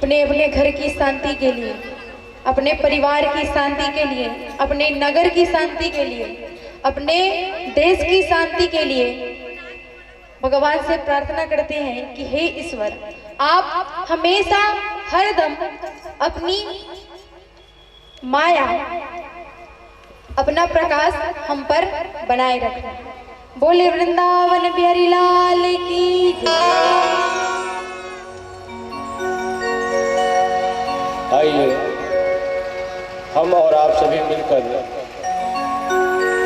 अपने अपने घर की शांति के लिए, अपने परिवार की शांति के लिए, अपने नगर की शांति के लिए, अपने देश की शांति के लिए भगवान से प्रार्थना करते हैं कि हे ईश्वर, आप हमेशा हरदम अपनी माया, अपना प्रकाश हम पर बनाए रखें। बोले वृंदावन बिहारी लाल की जय। आइए हम और आप सभी मिलकर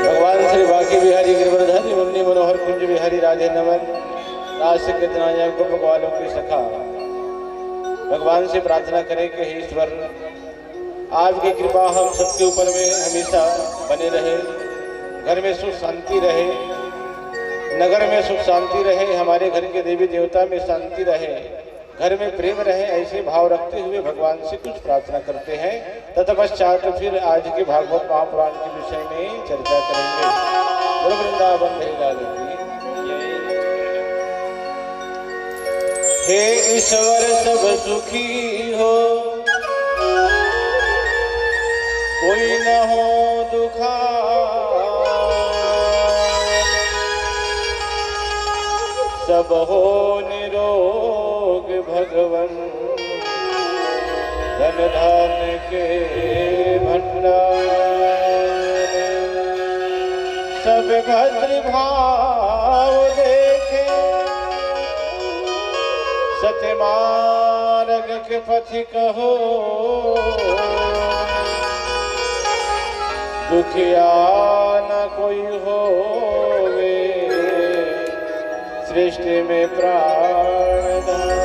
भगवान श्री बांके बिहारी गिरिवरधारी मुन्नी मनोहर कुंज बिहारी राधे नमन रास कितना गोप ग्वालों की सखा भगवान से प्रार्थना करें कि हे ईश्वर, आपकी कृपा हम सबके ऊपर में हमेशा बने रहे, घर में सुख शांति रहे, नगर में सुख शांति रहे, हमारे घर के देवी देवता में शांति रहे, घर में प्रेम रहे। ऐसे भाव रखते हुए भगवान से कुछ प्रार्थना करते हैं। तत्पश्चात फिर आज के भागवत महापुराण के विषय में चर्चा करेंगे। बोलो वृंदावन बिहारी लाल की जय। हे ईश्वर सब सुखी हो, कोई न हो दुखा, सब हो निरोग भगवन, धन धान के भंडार, सब भद्र भाव देखे, सत्य मार्ग के पथिक हो, दुखिया न कोई होवे, सृष्टि में प्राणदान।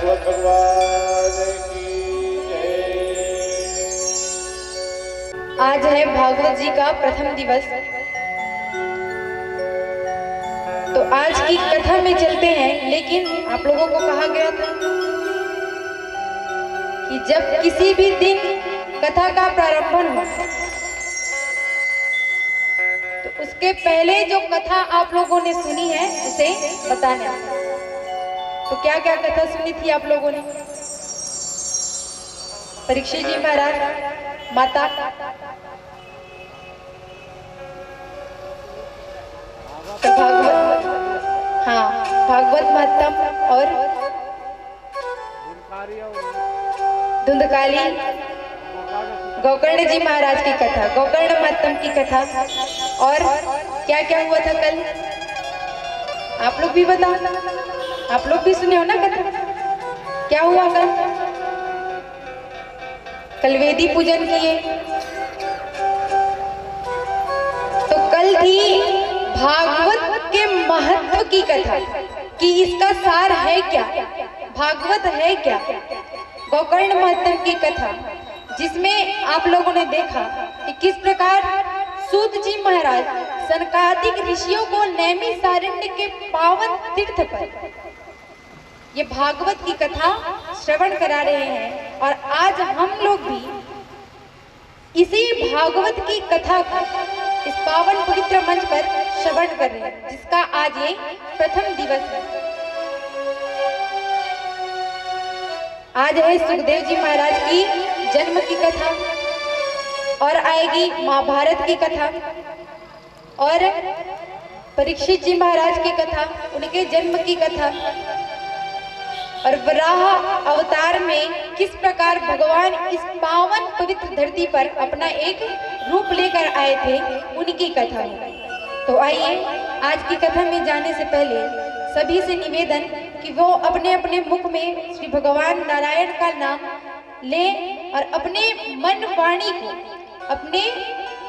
भागवत भगवान की जय। आज है भागवत जी का प्रथम दिवस। तो आज की कथा में चलते हैं, लेकिन आप लोगों को कहा गया था कि जब किसी भी दिन कथा का प्रारंभ हो तो उसके पहले जो कथा आप लोगों ने सुनी है उसे बताना। तो क्या क्या कथा सुनी थी आप लोगों ने? परीक्षित जी महाराज, माता, तो भागवत, हाँ, भागवत महत्तम और धुंधकाली, गोकर्ण जी महाराज की कथा, गोकर्ण महत्तम की कथा। और क्या क्या हुआ था कल? आप लोग भी बताओ, आप लोग भी सुने हो ना कथा? क्या हुआ कल? कल वेदी पूजन किए। तो कल थी भागवत के महत्व की कथा कि इसका सार है क्या, भागवत है क्या। गोकर्ण महत्तम की कथा, जिसमें आप लोगों ने देखा कि किस प्रकार सूत जी महाराज सनकादिक ऋषियों को नैमिषारण्य के पावन तीर्थ पर ये भागवत की कथा श्रवण करा रहे हैं। और आज हम लोग भी इसी भागवत की कथा को इस पावन पवित्र मंच पर श्रवण कर रहे हैं, जिसका आज ये प्रथम दिवस है। आज है सुखदेव जी महाराज की जन्म की कथा, और आएगी महाभारत की कथा, और परीक्षित जी महाराज की कथा, उनके जन्म की कथा, और वराह अवतार में किस प्रकार भगवान इस पावन पवित्र धरती पर अपना एक रूप लेकर आए थे, उनकी कथा है। तो आइए आज की कथा में जाने से पहले सभी से निवेदन कि वो अपने अपने मुख में श्री भगवान नारायण का नाम ले और अपने मन वाणी को अपने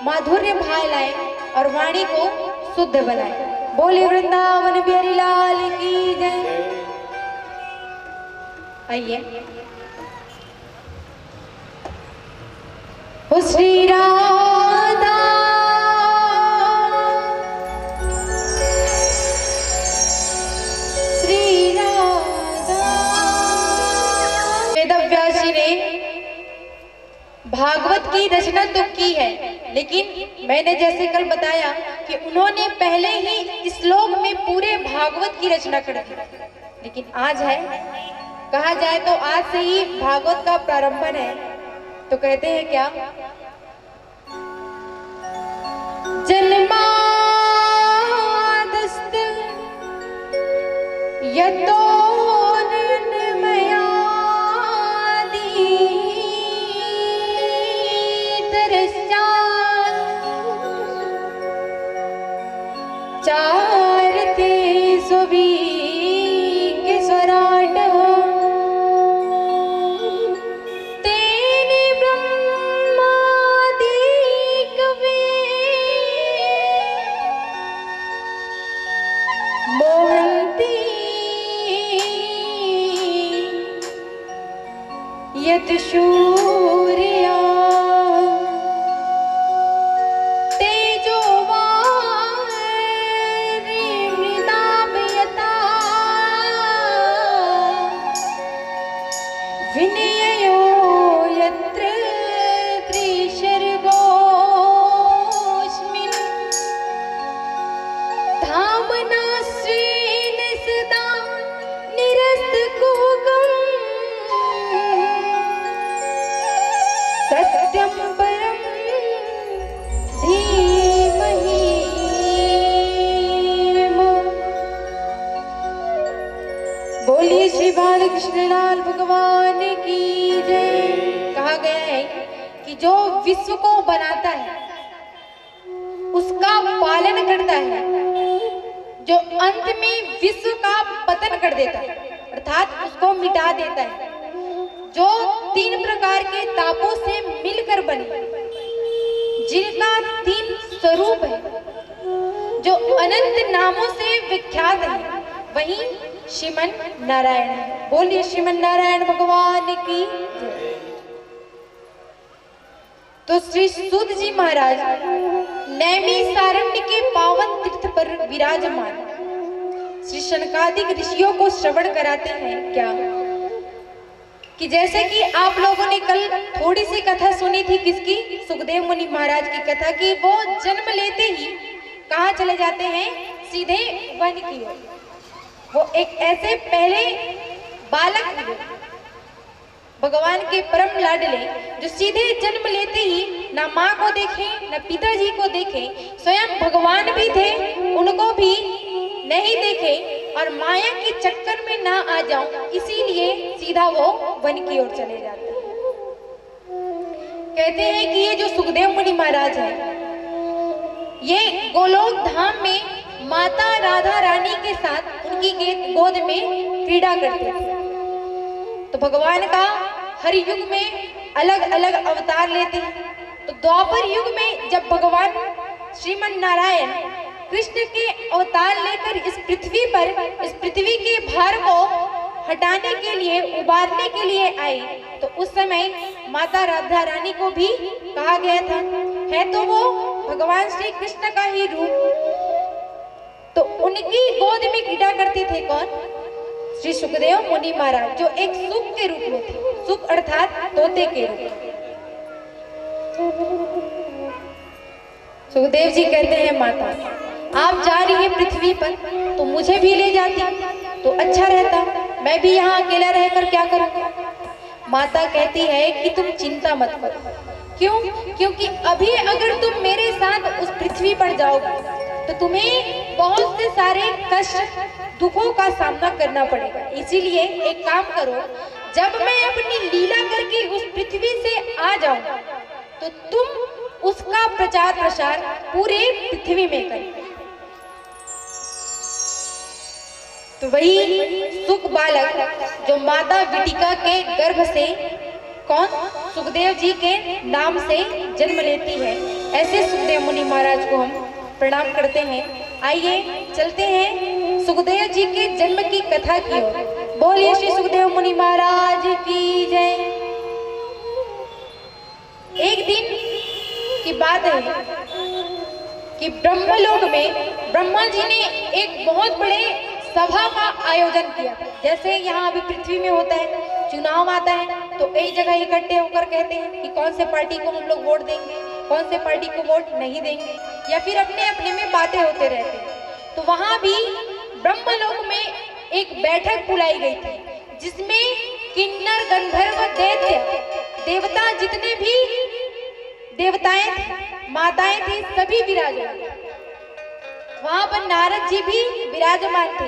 माधुर्य भाव लाए और वाणी को शुद्ध बनाए। बोले वृंदावन बिहारी लाल की जय। आइए, हो श्री राधा श्री राधा। वेदव्यास जी ने भागवत की रचना तो की है, लेकिन मैंने जैसे कल बताया कि उन्होंने पहले ही श्लोक में पूरे भागवत की रचना कर दी। लेकिन आज है, कहा जाए तो आज से ही भागवत का प्रारंभन है। तो कहते हैं क्या? जन्मादस्त यतो चारते सुवी के स्वराट तेने ब्रह्मादि कवे मोहंती यत शूर्या विनयो यत्र त्रिशर्गोऽस्मिन् धामना स्वेन सदा निरस्तकुहकम् सत्यं परं धीमहि। बोलिए श्री बालकृष्ण लाल भगवान की जय। कहा गया है कि जो विश्व को बनाता है उसका पालन करता है, जो अंत में विश्व का पतन कर देता है अर्थात उसको मिटा देता है, जो 3 प्रकार के तापों से मिलकर बने, जिनका 3 स्वरूप है, जो अनंत नामों से विख्यात है, वहीं श्रीमन नारायण। बोलिए श्रीमन नारायण भगवान की जय। तो श्री सूत जी महाराज नैमिषारण्य के पावन तीर्थ पर विराजमान श्री शनकादिक ऋषियों को श्रवण कराते हैं क्या कि जैसे कि आप लोगों ने कल थोड़ी सी कथा सुनी थी किसकी, सुखदेव मुनि महाराज की कथा की वो जन्म लेते ही कहाँ चले जाते हैं, सीधे वन की ओर। वो एक ऐसे पहले बालक थे भगवान के परम लाडले जो सीधे जन्म लेते ही ना माँ को देखे न पिताजी को देखे, स्वयं भगवान भी थे उनको भी नहीं देखे और माया के चक्कर में ना आ जाऊं इसीलिए सीधा वो वन की ओर चले जाते हैं। कहते हैं कि ये जो सुखदेव मुनि महाराज हैं ये गोलोक धाम में माता राधा रानी के साथ उनकी गोद में क्रीड़ा करते थे। तो भगवान का हर युग में अलग अलग अवतार लेते हैं। तो द्वापर युग में जब भगवान श्रीमन नारायण कृष्ण के अवतार लेकर इस पृथ्वी के भार को हटाने के लिए उबारने के लिए आए तो उस समय माता राधा रानी को भी कहा गया था है तो वो भगवान श्री कृष्ण का ही रूप। तो उनकी गोद में क्रीड़ा करते थे कौन, श्री सुखदेव मुनि महाराज जो एक सुख के रूप में थे, सुख अर्थात तोते के रूप में। सुखदेव जी कहते हैं माता आप जा रही है पृथ्वी पर तो मुझे भी ले जाती तो अच्छा रहता, मैं भी यहाँ अकेला रहकर क्या करूँगा। माता कहती है कि तुम चिंता मत करो। क्यों? क्योंकि अभी अगर तुम मेरे साथ उस पृथ्वी पर जाओगे तो तुम्हें बहुत से सारे कष्ट दुखों का सामना करना पड़ेगा। इसीलिए एक काम करो, जब मैं अपनी लीला करके उस पृथ्वी से आ जाऊं तो तुम उसका प्रचार प्रसार पूरे पृथ्वी में करो। तो वही सुख बालक जो माता विटिका के गर्भ से कौन सुखदेव जी के नाम से जन्म लेती है, ऐसे सुखदेव मुनि महाराज को हम प्रणाम करते हैं। आइए चलते हैं सुखदेव जी के जन्म की कथा की ओर। बोलिए श्री सुखदेव मुनि महाराज की जय। एक दिन की बात है कि ब्रह्मलोक में ब्रह्मा जी ने एक बहुत बड़े सभा का आयोजन किया। जैसे यहाँ अभी पृथ्वी में होता है चुनाव आता है तो एक जगह इकट्ठे होकर कहते हैं कि कौन से पार्टी को हम लोग वोट देंगे, कौन से पार्टी को वोट नहीं देंगे, या फिर अपने अपने में बातें होते रहते हैं। तो वहां भी ब्रह्मलोक में एक बैठक बुलाई गई थी जिसमें किन्नर गंधर्व दैत्य देवता जितने भी देवताएं थी माताएं थी सभी विराजमान। वहां पर नारद जी भी विराजमान थे।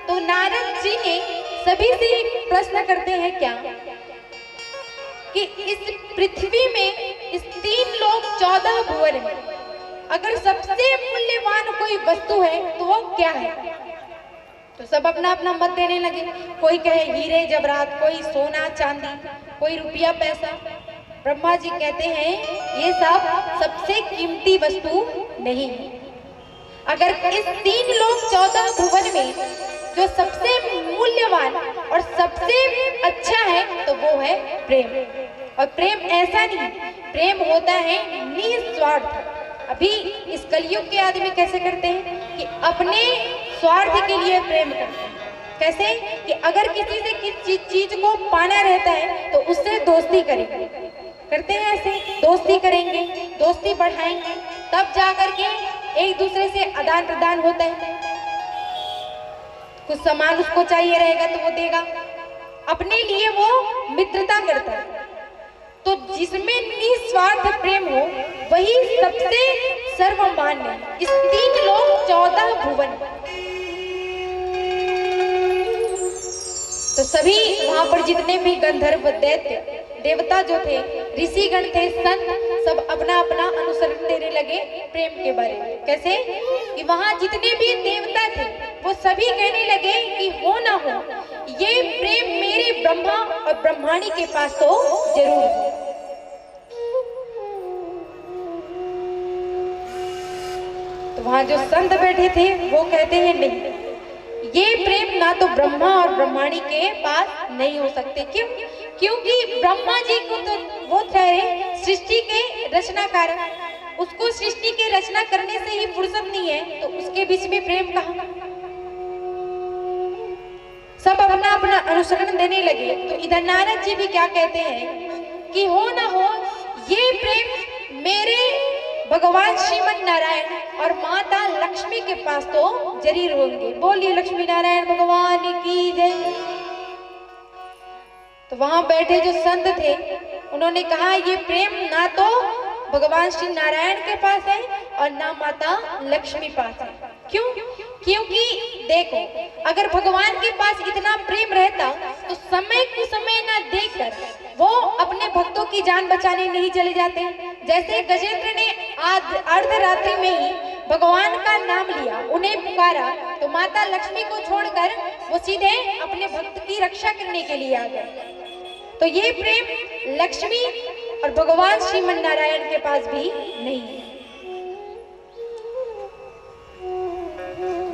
तो नारद जी ने सभी से एक प्रश्न करते हैं क्या कि इस पृथ्वी में इस 3 लोक 14 भुवन में अगर सबसे मूल्यवान कोई वस्तु है तो वो क्या है। तो सब अपना अपना मत देने लगे। कोई कहे हीरे जवाहरात, कोई सोना चांदी, कोई रुपया पैसा। ब्रह्मा जी कहते हैं ये सब सबसे कीमती वस्तु नहीं है। अगर इस 3 लोक 14 भुवन में जो सबसे मूल्यवान और सबसे अच्छा है तो वो है प्रेम। और प्रेम ऐसा नहीं, प्रेम होता है निस्वार्थ। अभी इस कलयुग के आदमी कैसे करते हैं कि अपने स्वार्थ के लिए प्रेम करते हैं। कैसे कि अगर किसी से किसी चीज को पाना रहता है तो उससे दोस्ती करेंगे, करते हैं ऐसे दोस्ती करेंगे, दोस्ती बढ़ाएंगे, तब जाकर के एक दूसरे से आदान प्रदान होता है। कुछ सामान उसको चाहिए रहेगा तो वो देगा, अपने लिए वो मित्रता करता है। तो जिसमें निस्वार्थ प्रेम हो वही सबसे सर्वमान्य है इस 3 लोक 14 भुवन। तो सभी वहां पर जितने भी गंधर्व दैत्य देवता जो थे, ऋषिगण थे, संत, सब अपना अपना अनुसरण देने लगे प्रेम के बारे में। कैसे कि वहां जितने भी देवता थे वो सभी कहने लगे कि हो ना हो ये प्रेम मेरे ब्रह्मा और ब्रह्माणी के पास तो जरूर हो। तो वहां जो संत बैठे थे वो कहते हैं नहीं, ये प्रेम ना तो ब्रह्मा और ब्रह्माणी के पास नहीं हो सकते। क्यों? क्योंकि ब्रह्मा जी को तो वो ठहरे सृष्टि के रचनाकार, उसको सृष्टि के रचना करने से ही फुर्सत नहीं है, तो उसके बीच में प्रेम कहाँ? सब अपना अपना अनुसरण देने लगे। तो इधर नारद जी भी क्या कहते हैं कि हो ना हो ये प्रेम मेरे भगवान श्रीमन नारायण और माता लक्ष्मी के पास तो जरूर होंगे। बोलिए लक्ष्मी नारायण भगवान की जय। तो वहां बैठे जो संत थे उन्होंने कहा ये प्रेम ना तो भगवान श्री नारायण के पास है और ना माता लक्ष्मी पास है। क्यों? क्योंकि देखो, अगर भगवान के पास इतना प्रेम रहता तो समय को समय ना देखकर वो अपने भक्तों की जान बचाने नहीं चले जाते। जैसे गजेंद्र ने अर्धरात्रि में ही भगवान का नाम लिया, उन्हें पुकारा, तो माता लक्ष्मी को छोड़कर वो सीधे अपने भक्त की रक्षा करने के लिए आ गए। तो ये प्रेम लक्ष्मी और भगवान श्रीमन नारायण के पास भी नहीं है।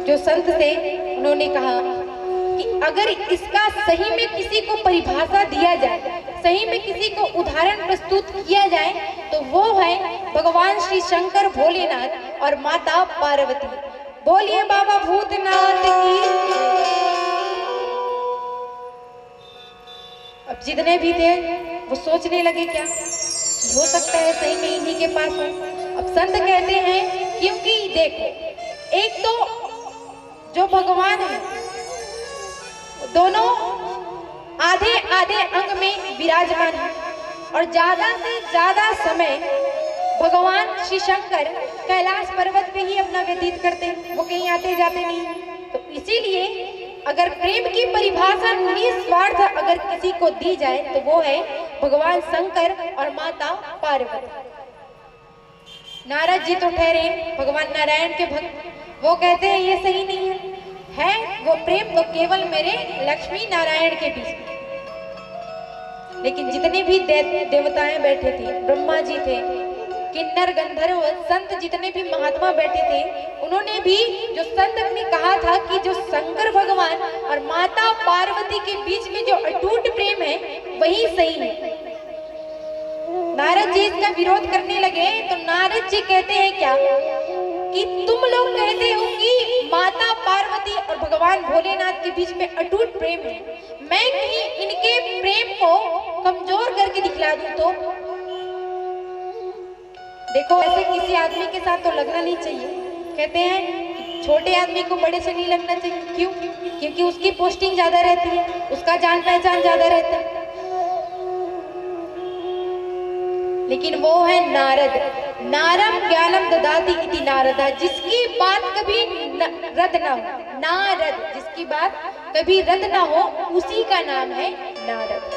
जो संत थे उन्होंने कहा कि अगर इसका सही में किसी को परिभाषा दिया जाए, सही में किसी को उदाहरण प्रस्तुत किया जाए, तो वो है भगवान श्री शंकर भोलेनाथ और माता पार्वती। बोलिए बाबा भूतनाथ की। अब जितने भी थे वो सोचने लगे क्या हो सकता है सही में इन्हीं के पास हो। अब संत कहते हैं क्योंकि देखो, एक तो जो भगवान है दोनों आधे आधे अंग में विराजमान है और ज्यादा से ज्यादा समय भगवान श्री शंकर कैलाश पर्वत पे ही अपना व्यतीत करते हैं, वो कहीं आते जाते नहीं। तो इसीलिए अगर प्रेम की परिभाषा निस्वार्थ अगर किसी को दी जाए तो वो है भगवान शंकर और माता पार्वती। नारद जी तो ठहरे भगवान नारायण के भक्त, वो कहते हैं ये सही नहीं है वो प्रेम तो केवल मेरे लक्ष्मी नारायण के बीच में। लेकिन जितने भी देवताएं बैठे थे, ब्रह्मा जी थे, किन्नर गंधर्व संत जितने भी महात्मा बैठे थे, उन्होंने भी जो संत ने कहा था कि जो शंकर भगवान और माता पार्वती के बीच में जो अटूट प्रेम है वही सही है। नारद जी इसका विरोध करने लगे तो नारद जी कहते हैं क्या कि तुम लोग कहते हो कि माता पार्वती और भगवान भोलेनाथ के बीच में अटूट प्रेम है, मैं कहीं इनके प्रेम को कमजोर करके दिखला दूं तो? देखो, ऐसे किसी आदमी के साथ तो लगना नहीं चाहिए। कहते हैं छोटे आदमी को बड़े से नहीं लगना चाहिए। क्यों? क्योंकि उसकी पोस्टिंग ज्यादा रहती है, उसका जान पहचान ज्यादा रहता है। लेकिन वो है नारद, नारम ज्ञानम ददाति इति नारदा, जिसकी बात कभी रद्द ना हो। नारद, जिसकी बात कभी रद्द ना हो, उसी का नाम है नारद।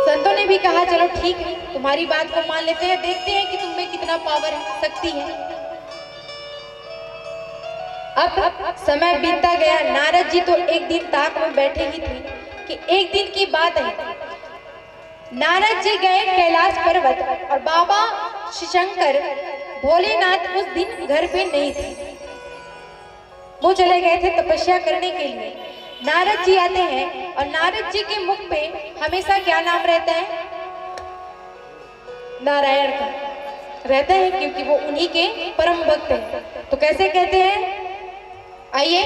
संतों ने भी कहा चलो ठीक है, तुम्हारी बात को मान लेते हैं, देखते हैं कि तुममें कितना पावर है, शक्ति है। अब समय बीतता गया। नारद जी तो एक दिन ताक में बैठे ही थे कि एक दिन की बात है, नारद जी गए कैलाश पर्वत और बाबा श्री शंकर भोलेनाथ उस दिन घर पे नहीं थे, वो चले गए थे तपस्या करने के लिए। नारद जी आते हैं और नारद जी के मुख पे हमेशा क्या नाम रहता है? नारायण का रहता है, क्योंकि वो उन्हीं के परम भक्त हैं। तो कैसे कहते हैं, आइए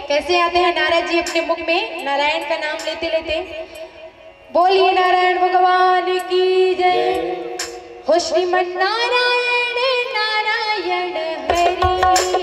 कैसे आते हैं नारद जी अपने मुख में नारायण का नाम लेते लेते? बोलिए नारायण भगवान की जय। हो श्रीमन नारायण नारायण हरि हरि।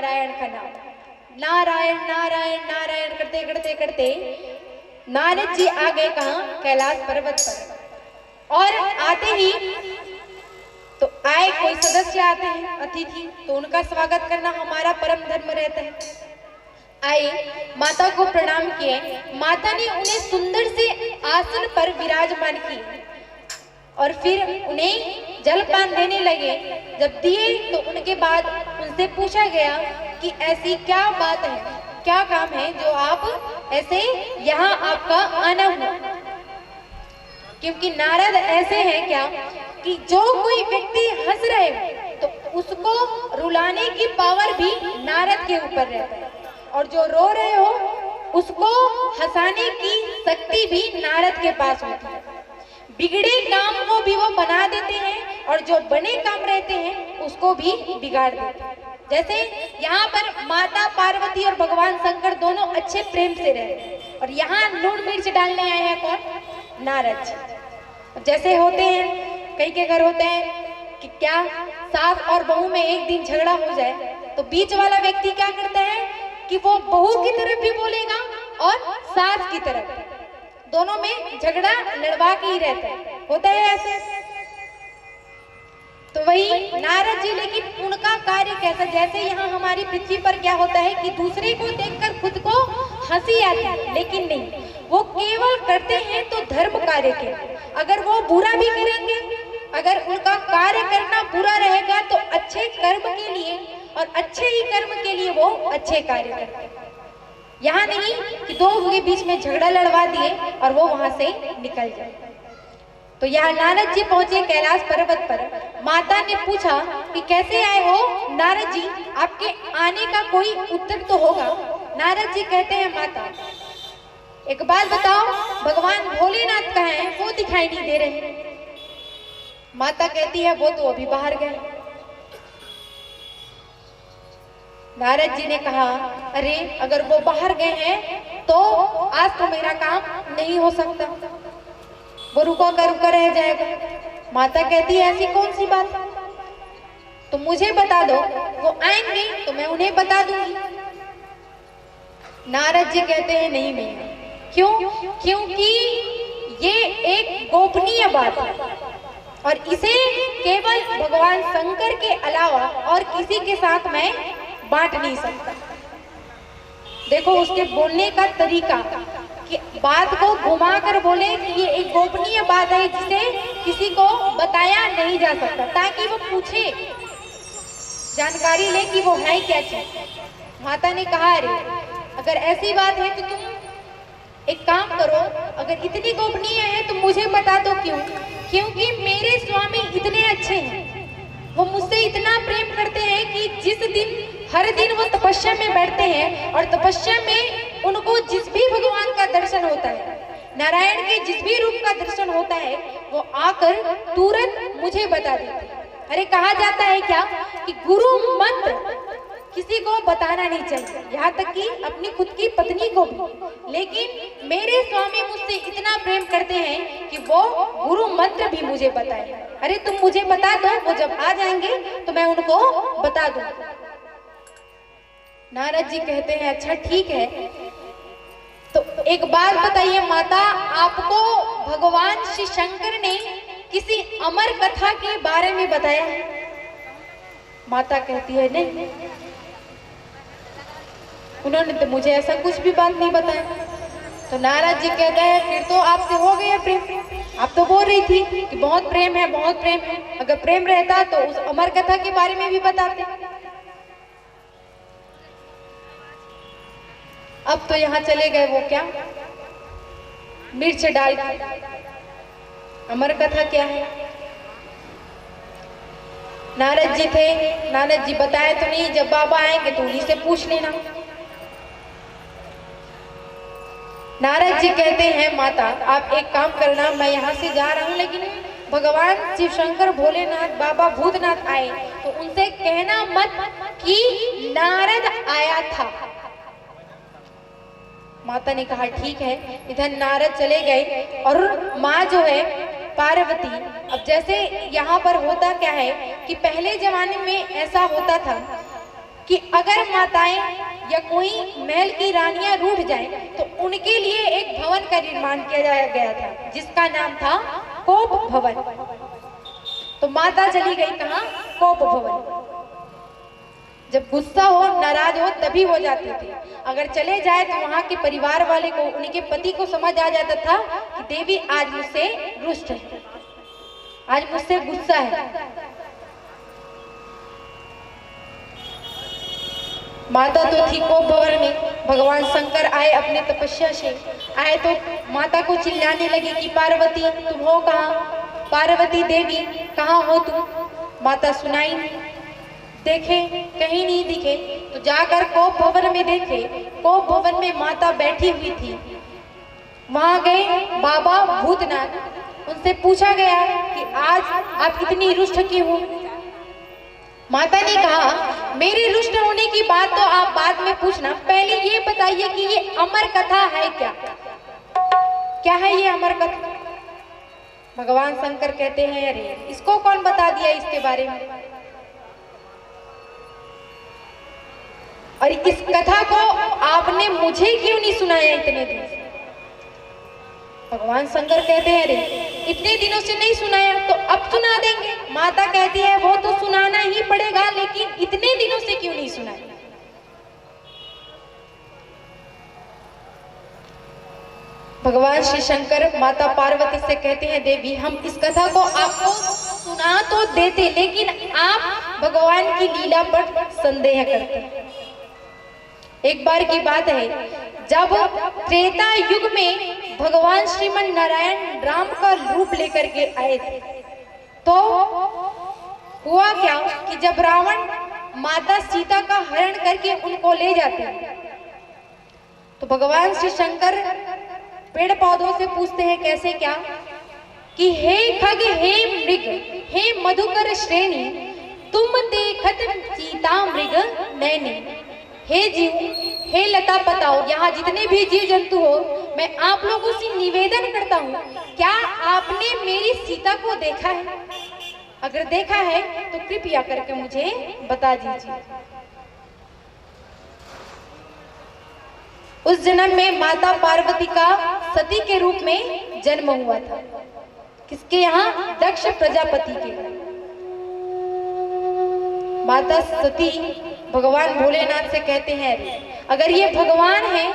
नारायण का नाम। नारायण नारायण नारायण करते करते करते नारद जी आ गए कहाँ? कैलाश पर्वत पर। और आते ही तो आए, कोई सदस्य आते हैं अतिथि, तो उनका स्वागत करना हमारा परम धर्म रहता है। आए, माता को प्रणाम किए, माता ने उन्हें सुंदर से आसन पर विराजमान किए और फिर उन्हें जलपान देने लगे। जब दिए तो उनके बाद उनसे पूछा गया कि ऐसी क्या बात है, क्या काम है जो आप ऐसे यहाँ आपका आना हुआ? क्योंकि नारद ऐसे हैं क्या कि जो कोई व्यक्ति हंस रहे हो तो उसको रुलाने की पावर भी नारद के ऊपर रहता है, और जो रो रहे हो उसको हंसाने की शक्ति भी नारद के पास होती है। बिगड़े काम को भी वो बना देते हैं और जो बने काम रहते हैं उसको भी बिगाड़ देते हैं। जैसे यहाँ पर माता पार्वती और भगवान शंकर दोनों अच्छे प्रेम से रहे, और यहाँ लूण मिर्च डालने आए हैं कौन? नारद जी। जैसे होते हैं, कई के घर होते हैं कि क्या सास और बहू में एक दिन झगड़ा हो जाए तो बीच वाला व्यक्ति क्या करता है कि वो बहू की तरफ भी बोलेगा और सास की तरफ, दोनों में झगड़ा लड़वा के ही रहता है, होता है ऐसे। तो वही नारद जी, लेकिन उनका कार्य कैसा, जैसे यहाँ हमारी पृथ्वी पर क्या होता है कि दूसरे को देखकर खुद को हंसी आती है, लेकिन नहीं, वो केवल करते हैं तो धर्म कार्य के। अगर वो बुरा भी करेंगे, अगर उनका कार्य करना बुरा रहेगा तो अच्छे कर्म के लिए और अच्छे ही कर्म के लिए वो अच्छे कार्य करते हैं। यहाँ नहीं कि दो के बीच में झगड़ा लड़वा दिए और वो वहां से निकल जाए। तो यहाँ नारद जी पहुंचे कैलाश पर्वत पर। माता ने पूछा कि कैसे आए हो नारद जी, आपके आने का कोई उत्तर तो होगा। नारद जी कहते हैं, माता एक बात बताओ, भगवान भोलेनाथ कहाँ हैं? वो दिखाई नहीं दे रहे। माता कहती है, वो तो अभी बाहर गए। नारद जी ने कहा, अरे अगर वो बाहर गए हैं तो आज तो मेरा काम नहीं हो सकता, वो रुका रह जाएगा। माता कहती है, ऐसी कौन सी बात, तो मुझे बता दो, वो आएंगे तो मैं उन्हें बता दूंगी। नारद जी कहते हैं, नहीं मैया। क्यों? क्योंकि ये एक गोपनीय बात है और इसे केवल भगवान शंकर के अलावा और किसी के साथ मैं बांट नहीं सकता। देखो उसके बोलने का तरीका, कि बात को घुमाकर बोले कि ये एक गोपनीय बात है जिसे किसी को बताया नहीं जा सकता, ताकि वो पूछे, जानकारी ले कि वो है क्या चीज। माता ने कहा, अरे अगर ऐसी बात है तो तुम एक काम करो, अगर इतनी गोपनीय है तो मुझे बता दो। क्यों? क्योंकि मेरे स्वामी इतने अच्छे हैं, वो मुझसे इतना प्रेम करते हैं कि जिस दिन हर दिन वो तपस्या में बैठते हैं और तपस्या में उनको जिस भी भगवान का दर्शन होता है, नारायण के जिस भी रूप का दर्शन होता है, वो आकर तुरंत मुझे बता देते हैं। अरे कहा जाता है क्या कि गुरु मंत्र किसी को बताना नहीं चाहिए, यहाँ तक कि अपनी खुद की पत्नी को भी। लेकिन मेरे स्वामी मुझसे इतना प्रेम करते हैं कि वो गुरु मंत्र भी मुझे बताए। अरे तुम मुझे बता दो, वो जब आ जाएंगे तो मैं उनको बता दूंगा। नारद जी कहते हैं, अच्छा ठीक है, तो एक बात बताइए माता, आपको भगवान श्री शंकर ने किसी अमर कथा के बारे में बताया है? माता कहती है, नहीं, उन्होंने तो मुझे ऐसा कुछ भी बात नहीं बताया। तो नारद जी कहते हैं, फिर तो आपसे हो गया प्रेम। आप तो बोल रही थी कि बहुत प्रेम है, बहुत प्रेम है। अगर प्रेम रहता तो उस अमर कथा के बारे में भी बताते। अब तो यहाँ चले गए वो क्या, मिर्च डाल के। अमर कथा क्या है? नारद जी थे, नारद जी बताए तो नहीं, जब बाबा आएंगे तो उन्हीं से पूछ लेना। नारद जी कहते हैं, माता आप एक काम करना, मैं यहाँ से जा रहा हूँ, लेकिन भगवान शिव शंकर भोलेनाथ बाबा भूतनाथ आए तो उनसे कहना मत कि नारद आया था। माता ने कहा ठीक है। इधर नारद चले गए और माँ जो है पार्वती, अब जैसे यहाँ पर होता क्या है कि पहले जमाने में ऐसा होता था कि अगर माताएं या कोई महल की रानियां रूठ जाएं तो उनके लिए एक भवन का निर्माण किया गया था जिसका नाम था कोप भवन। तो माता चली गई कहाँ? कोप भवन। जब गुस्सा हो, नाराज हो तभी वो जाते थे। अगर चले जाए तो वहां के परिवार वाले को, उनके पति को समझ आ जाता था कि देवी आज मुझसे रुष्ट है, आज मुझसे गुस्सा है। माता तो थी कोप भवन में। भगवान शंकर आए अपने तपस्या से, आए तो माता को चिल्लाने लगे कि पार्वती तुम हो कहाँ? पार्वती देवी कहाँ हो तुम? माता सुनाई नहीं, देखे कहीं नहीं दिखे। तो जाकर कोप भवन में देखे, कोप भवन में माता बैठी हुई थी। वहां गए बाबा भूतनाथ, उनसे पूछा गया कि आज आप इतनी रुष्ट क्यों हो? माता ने कहा मेरी रुष्ट होने की बात तो आप बाद में पूछना, पहले ये बताइए कि ये अमर कथा है क्या? क्या है ये अमर कथा? भगवान शंकर कहते हैं अरे इसको कौन बता दिया इसके बारे में? और इस कथा को आपने मुझे क्यों नहीं सुनाया इतने दिन से? भगवान शंकर कहते हैं अरे इतने दिनों से नहीं सुनाया तो अब सुना देंगे। माता कहती है वो तो सुनाना ही पड़ेगा, लेकिन इतने दिनों से क्यों नहीं सुनाया? भगवान श्री शंकर माता पार्वती से कहते हैं देवी हम इस कथा को आपको सुना तो देते, लेकिन आप भगवान की लीला पर संदेह करते हैं। एक बार की बात है, जब त्रेता युग में भगवान श्रीमन नारायण राम का रूप लेकर के आए थे, तो हुआ क्या कि जब रावण माता सीता का हरण करके उनको ले जाते हैं, तो भगवान श्री शंकर पेड़ पौधों से पूछते हैं कैसे क्या कि हे खग हे मृग हे मधुकर श्रेणी तुम देखत सीता मृग नैनी। हे जीव हे लता पताओ, यहाँ जितने भी जीव जंतु हो, मैं आप लोगों से निवेदन करता हूँ, क्या आपने मेरी सीता को देखा है? अगर देखा है तो कृपया करके मुझे बता दीजिए। उस जन्म में माता पार्वती का सती के रूप में जन्म हुआ था। किसके यहाँ? दक्ष प्रजापति के। माता सती भगवान भोलेनाथ से कहते हैं अगर ये भगवान है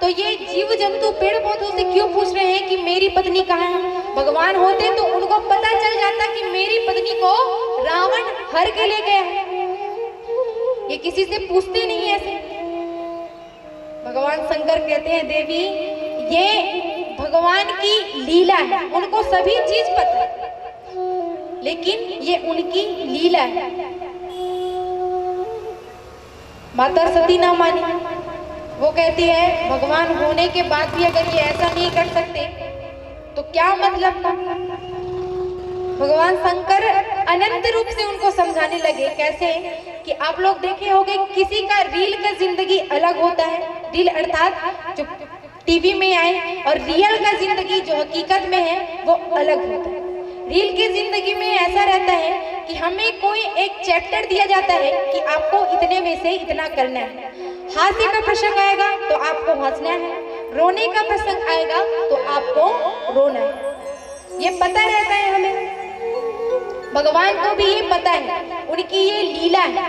तो ये जीव जंतु पेड़ पौधों से क्यों पूछ रहे हैं कि मेरी पत्नी कहाँ है? भगवान होते तो उनको पता चल जाता कि मेरी पत्नी को रावण हर के ले गया है। ये किसी से पूछते नहीं ऐसे। भगवान शंकर कहते हैं देवी ये भगवान की लीला है, उनको सभी चीज पता है, लेकिन ये उनकी लीला है। माता सती ना मानी, वो कहती है भगवान होने के बाद भी अगर ये ऐसा नहीं कर सकते तो क्या मतलब था? भगवान शंकर अनंत रूप से उनको समझाने लगे। कैसे कि आप लोग देखे होंगे किसी का रील का जिंदगी अलग होता है, रील अर्थात जो टीवी में आए, और रियल का जिंदगी जो हकीकत में है वो अलग होता है। रील की जिंदगी में ऐसा रहता है कि हमें कोई एक चैप्टर दिया जाता है कि आपको इतने में से इतना करना है। हास्य का प्रसंग आएगा तो आपको हंसना है, रोने का प्रसंग आएगा तो आपको रोना है। ये पता रहता है हमें। भगवान को भी ये पता है, उनकी ये लीला है,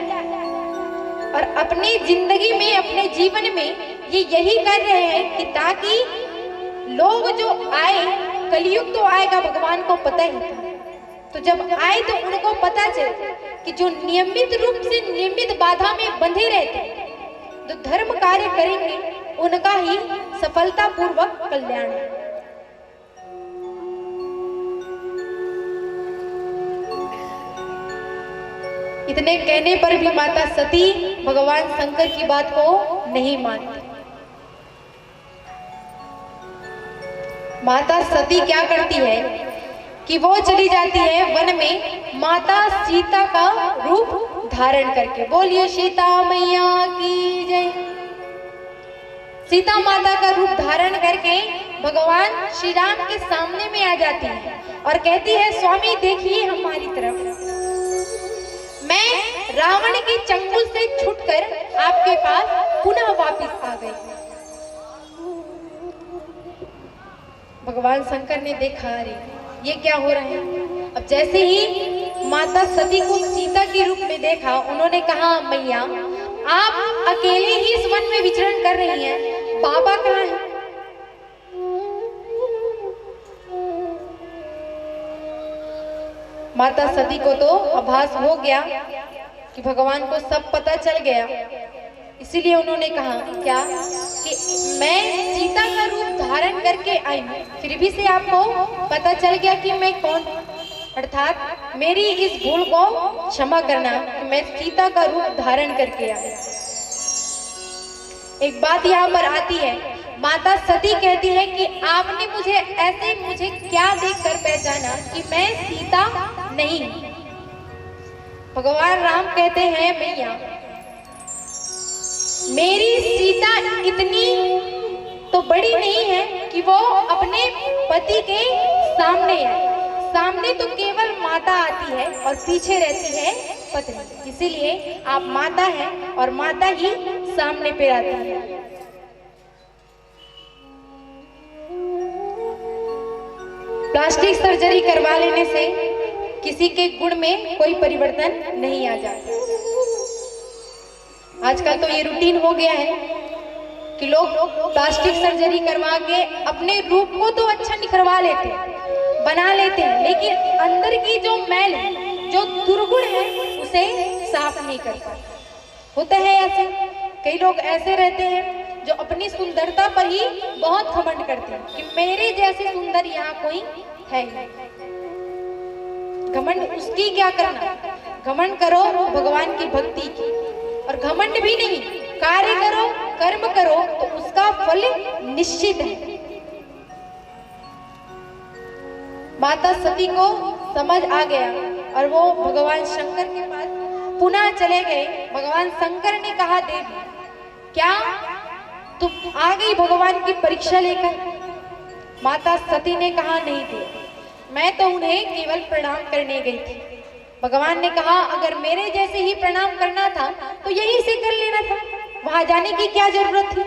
और अपनी जिंदगी में अपने जीवन में ये यही कर रहे हैं कि ताकि लोग जो आए, कलयुग तो आएगा भगवान को पता ही था, तो जब आए तो उनको पता चले कि जो नियमित रूप से नियमित बाधा में बंधे रहते, जो धर्म कार्य करेंगे उनका ही सफलता पूर्वक कल्याण है। इतने कहने पर भी माता सती भगवान शंकर की बात को नहीं मानती। माता सती क्या करती है कि वो चली जाती है वन में माता सीता का रूप धारण करके। बोलिए सीता मैया की जय। सीता माता का रूप धारण करके भगवान श्री राम के सामने में आ जाती है और कहती है स्वामी देखिए हमारी तरफ, मैं रावण के चंगुल से छूटकर आपके पास पुनः वापस आ गई। भगवान शंकर ने देखा, अरे ये क्या हो रहा है। अब जैसे ही माता सती को सीता के रूप में देखा, उन्होंने कहा, मैया आप अकेले ही इस वन में विचरण कर रही हैं, बाबा कहाँ हैं? माता सती को तो आभास हो गया कि भगवान को सब पता चल गया, इसीलिए उन्होंने कहा क्या कि मैं सीता का रूप धारण करके आई हूँ, फिर भी से आपको पता चल गया कि मैं कौन, अर्थात मेरी इस भूल को क्षमा करना कि मैं सीता का रूप धारण करके आई। एक बात यहाँ पर आती है, माता सती कहती है कि आपने मुझे क्या देखकर पहचाना कि मैं सीता नहीं। भगवान राम कहते हैं, मैया मेरी सीता इतनी तो बड़ी नहीं है कि वो अपने पति के सामने है। सामने तो केवल माता आती है और पीछे रहती है पत्नी, इसीलिए आप माता हैं और माता ही सामने पे आती है। प्लास्टिक सर्जरी करवा लेने से किसी के गुण में कोई परिवर्तन नहीं आ जाता। आजकल तो ये रूटीन हो गया है कि लोग प्लास्टिक सर्जरी करवा के अपने रूप को तो अच्छा निखरवा लेते हैं, बना लेते हैं, लेकिन अंदर की जो मैल है, जो दुर्गुण है, उसे साफ नहीं कर पाते। होता है ऐसे, कई लोग ऐसे रहते हैं जो अपनी सुंदरता पर ही बहुत घमंड करते हैं कि मेरे जैसे सुंदर यहाँ कोई है नहीं। घमंड उसकी क्या करना, घमंड करो भगवान की भक्ति की, और घमंड भी नहीं, कार्य करो, कर्म करो तो उसका फल निश्चित है। माता सती को समझ आ गया और वो भगवान शंकर के पास पुनः चले गए। भगवान शंकर ने कहा, देवी क्या तुम आ गई भगवान की परीक्षा लेकर? माता सती ने कहा, नहीं देवी, मैं तो उन्हें केवल प्रणाम करने गई थी। भगवान ने कहा, अगर मेरे जैसे ही प्रणाम करना था तो यहीं से कर लेना था, वहां जाने की क्या जरूरत थी।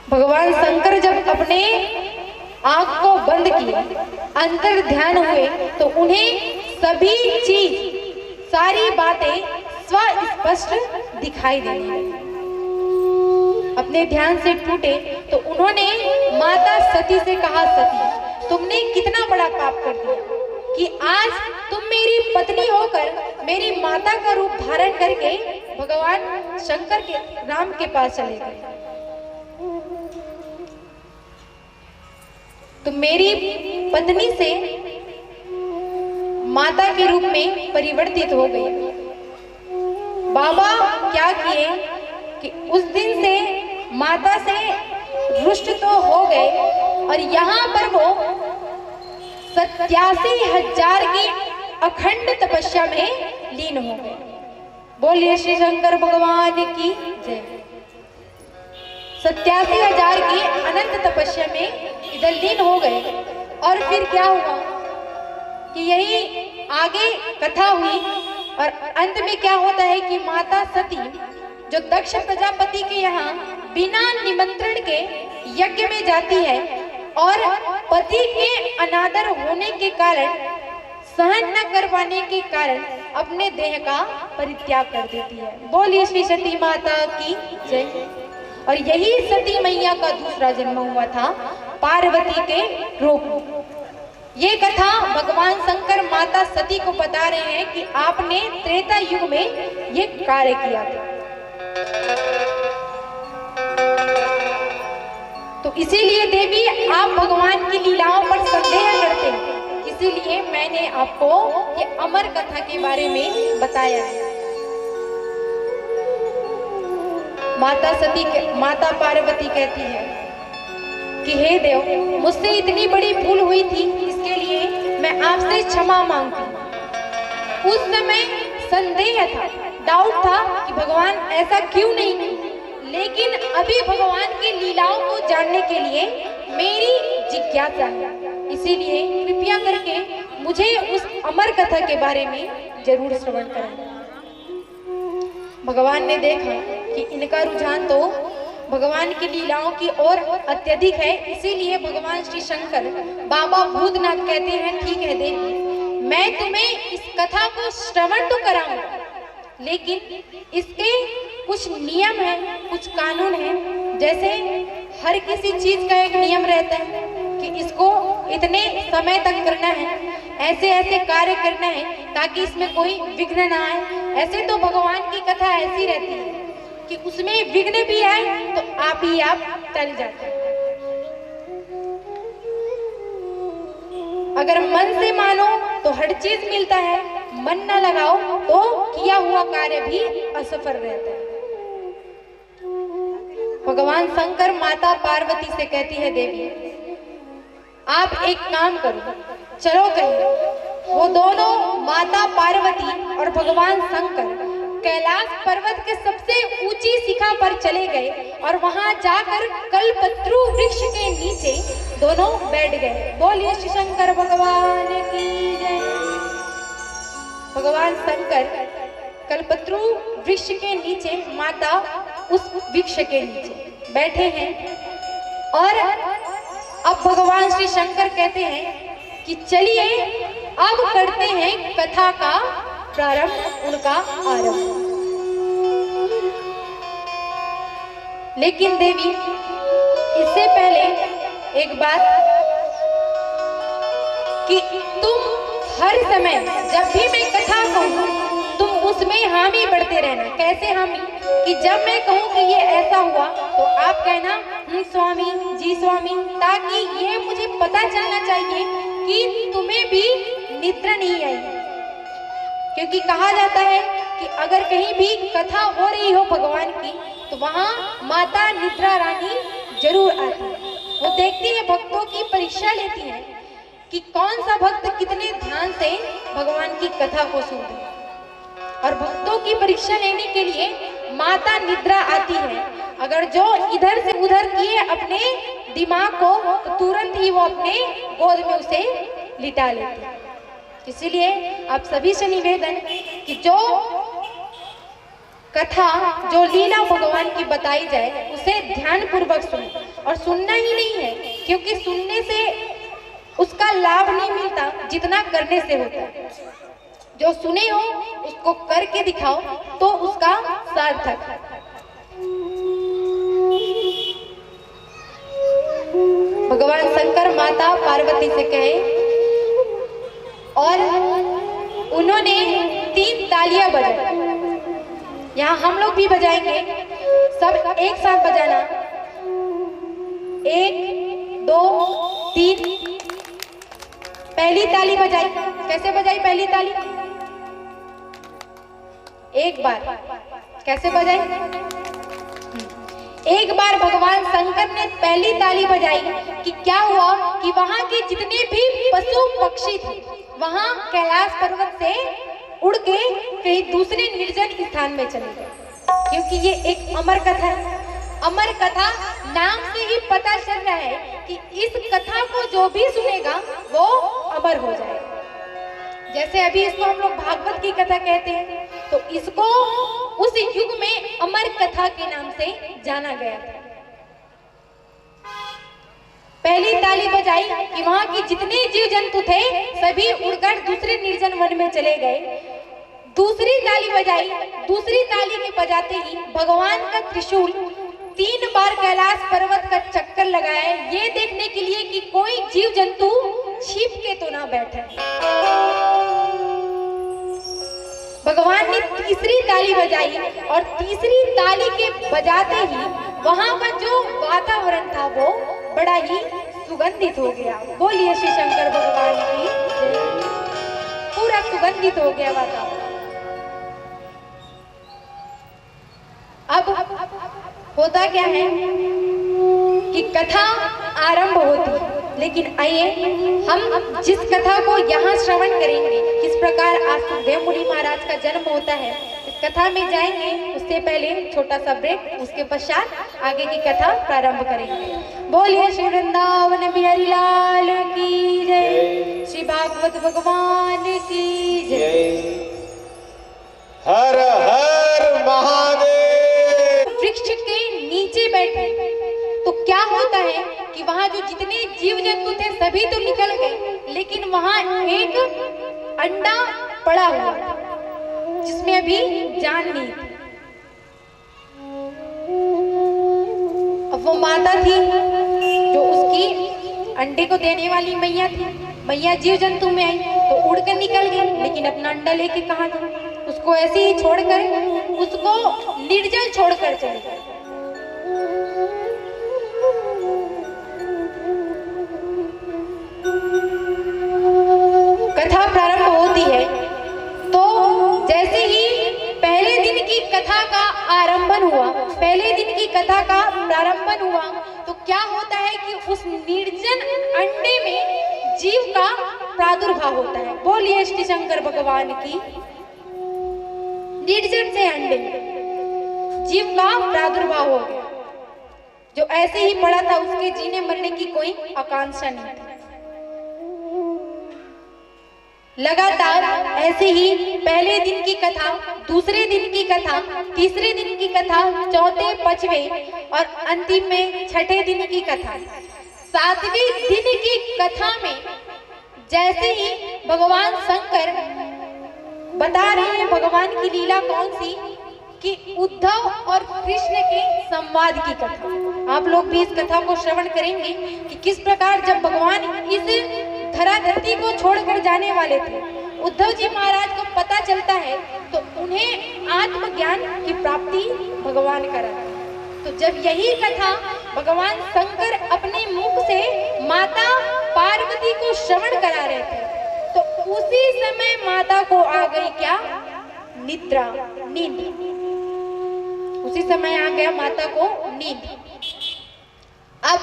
भगवान शंकर जब अपने आंख को बंद किए, अंतर ध्यान हुए, तो उन्हें सभी चीज, सारी बातें स्पष्ट दिखाई देने लगी। अपने ध्यान से टूटे तो उन्होंने माता सती से कहा, सती तुमने कितना बड़ा पाप कर दिया कि आज तुम मेरी पत्नी होकर मेरी माता का रूप धारण करके भगवान शंकर के राम के पास चले गए। तुम मेरी पत्नी से माता के रूप में परिवर्तित हो गई। बाबा क्या किए कि उस दिन से माता से रुष्ट तो हो गए और यहाँ पर वो 87,000 की अखंड तपस्या में लीन हो गए। बोलिए श्री शंकर भगवान की जय। 87,000 की अनंत तपस्या में इधर लीन हो गए। और फिर क्या हुआ कि यही आगे कथा हुई और अंत में क्या होता है कि माता सती जो दक्ष प्रजापति के यहाँ बिना निमंत्रण के यज्ञ में जाती है और पति के अनादर होने के कारण, सहन न कर पाने के कारण अपने देह का परित्याग कर देती है। बोलिए श्री सती माता की जय। और यही सती मैया का दूसरा जन्म हुआ था पार्वती के रूप। ये कथा भगवान शंकर माता सती को बता रहे हैं कि आपने त्रेता युग में ये कार्य किया था। तो इसीलिए देवी आप भगवान की लीलाओं पर संदेह करते हैं, इसीलिए मैंने आपको ये अमर कथा के बारे में बताया है। माता पार्वती कहती है कि हे देव, मुझसे इतनी बड़ी भूल हुई थी, इसके लिए मैं आपसे क्षमा मांगती हूँ। उस समय संदेह था, डाउट था कि भगवान ऐसा क्यों नहीं, लेकिन अभी भगवान की लीलाओं को जानने के लिए मेरी जिज्ञासा है, इसीलिए कृपया करके मुझे उस अमर कथा के बारे में जरूर श्रवण करें। भगवान ने देखा कि इनका रुझान तो भगवान की लीलाओं की ओर अत्यधिक है, इसीलिए भगवान श्री शंकर बाबा भूतनाथ कहते हैं, ठीक है देवी, मैं तुम्हें इस कथा को श्रवण तो कराऊंगा, लेकिन इसके कुछ नियम हैं, कुछ कानून हैं। जैसे हर किसी चीज का एक नियम रहता है कि इसको इतने समय तक करना है, ऐसे ऐसे कार्य करना है ताकि इसमें कोई विघ्न ना आए। ऐसे तो भगवान की कथा ऐसी रहती है कि उसमें विघ्न भी आए तो आप ही आप टल जाते हैं। अगर मन से मानो तो हर चीज मिलता है, मन न लगाओ तो किया हुआ कार्य भी असफल रहता है। भगवान शंकर माता पार्वती से कहती है, देवी आप एक काम करो, चलो कहीं। वो दोनों माता पार्वती और भगवान शंकर कैलाश पर्वत के सबसे ऊंची शिखा पर चले गए और वहां जाकर कल्पत्रु वृक्ष के नीचे दोनों बैठ गए। बोलिए श्री शंकर भगवान की जय। भगवान शंकर कल्पत्रु वृक्ष के नीचे, माता उस वृक्ष के नीचे बैठे हैं। और अब भगवान श्री शंकर कहते हैं कि चलिए अब करते हैं कथा का प्रारंभ, उनका आरंभ। लेकिन देवी इससे पहले एक बात कि तुम हर समय जब भी मैं कथा कहूँ तुम उसमें हामी बढ़ते रहना। कैसे हामी? कि जब मैं कहूँ कि ये ऐसा हुआ तो आप कहना स्वामी जी स्वामी, ताकि ये मुझे पता चलना चाहिए कि तुम्हें भी निद्रा नहीं आई। क्योंकि कहा जाता है कि अगर कहीं भी कथा हो रही हो भगवान की तो वहां माता निद्रा रानी जरूर आती है। वो देखती है, भक्तों की परीक्षा लेती है कि कौन सा भक्त कितने ध्यान से भगवान की कथा को सुनते हैं। और भक्तों की परीक्षा लेने के लिए माता निद्रा आती है। अगर जो इधर से उधर किए अपने दिमाग को तो तुरंत ही वो अपने गोद में उसे लिटा लेती है। इसीलिए आप सभी से निवेदन कि जो कथा, जो लीला भगवान की बताई जाए उसे ध्यान पूर्वक सुने। और सुनना ही नहीं है, क्योंकि सुनने से उसका लाभ नहीं मिलता जितना करने से होता है। जो सुने हो उसको करके दिखाओ तो उसका सार्थक है। भगवान शंकर माता पार्वती से कहे और उन्होंने 3 तालियां बजाई। यहाँ हम लोग भी बजाएंगे, सब एक साथ बजाना। 1 2 3। पहली ताली बजाई। कैसे बजाई पहली ताली? एक बार। कैसे बजाई? एक बार भगवान शंकर ने पहली ताली बजाई कि क्या हुआ कि वहां के जितने भी पशु पक्षी थे वहां कैलाश पर्वत से उड़ के कहीं दूसरे निर्जन स्थान में चले गए। क्योंकि ये एक अमर कथा है। अमर कथा नाम से ही पता चल रहा है कि इस कथा को जो भी सुनेगा वो अमर हो जाएगा। जैसे अभी इसको हम लोग भागवत की कथा कहते हैं, तो इसको उस युग में अमर कथा के नाम से जाना गया था। पहली ताली बजाई कि वहां के जितने जीव जंतु थे सभी उड़कर दूसरे निर्जन वन में चले गए। दूसरी ताली बजाई। दूसरी ताली के बजाते ही भगवान का त्रिशूल 3 बार कैलाश पर्वत का चक्कर लगाया, ये देखने के लिए कि कोई जीव जंतु छिप के तो ना बैठे। भगवान ने तीसरी ताली बजाई और तीसरी ताली के बजाते ही वहां का जो वातावरण था वो बड़ा ही सुगंधित हो गया। बोलिए श्री शंकर भगवान की जय। पूरा सुगंधित हो गया वातावरण। अब होता क्या है कि कथा आरंभ होती है, लेकिन आइए हम जिस कथा को यहाँ श्रवण करेंगे, किस प्रकार आज सुखदेव मुनि महाराज का जन्म होता है, इस कथा में जाएंगे उससे पहले छोटा सा ब्रेक, उसके पश्चात आगे की कथा प्रारंभ करेंगे। बोलिए श्री वृंदावन बिहारी लाल की जय, श्री भागवत भगवान की जय। हर हर महादेव। वृक्ष के नीचे बैठे तो क्या होता है कि वहां जो जितने जीव जंतु थे सभी तो निकल गए, लेकिन वहां एक अंडा पड़ा हुआ जिसमें अभी जान नहीं थी। अब वो माता थी जो उसकी अंडे को देने वाली मैया थी। मैया जीव जंतु में आई तो उड़कर निकल गई, लेकिन अपना अंडा लेके कहाँ गई? उसको ऐसे ही छोड़कर, उसको निर्जल छोड़कर चली गई। कथा प्रारंभ होती है तो जैसे ही पहले दिन की कथा का आरंभन हुआ, पहले दिन की कथा का प्रारंभन हुआ तो क्या होता है कि उस निर्जन अंडे में जीव का प्रादुर्भाव होता है। बोलिए श्री शंकर भगवान की। निर्जन से अंडे में जीव का प्रादुर्भाव हो गया। जो ऐसे ही पड़ा था उसके जीने मरने की कोई आकांक्षा नहीं थी। लगातार ऐसे ही पहले दिन की कथा, दूसरे दिन की कथा, तीसरे दिन की कथा, चौथे, पांचवें और अंतिम में छठे दिन की कथा। सातवें दिन की कथा में जैसे ही भगवान शंकर बता रहे हैं भगवान की लीला कौन सी, कि उद्धव और कृष्ण के संवाद की कथा। आप लोग भी इस कथा को श्रवण करेंगे कि किस प्रकार जब भगवान इस धरा धरती को छोड़कर जाने वाले थे, उद्धव जी महाराज को पता चलता है तो उन्हें आत्मज्ञान की प्राप्ति भगवान करा। तो जब यही कथा भगवान शंकर अपने मुख से माता पार्वती को श्रवण करा रहे थे तो उसी समय माता को आ गई क्या? निद्रा, नींद। उसी समय आ गया माता को नींद। अब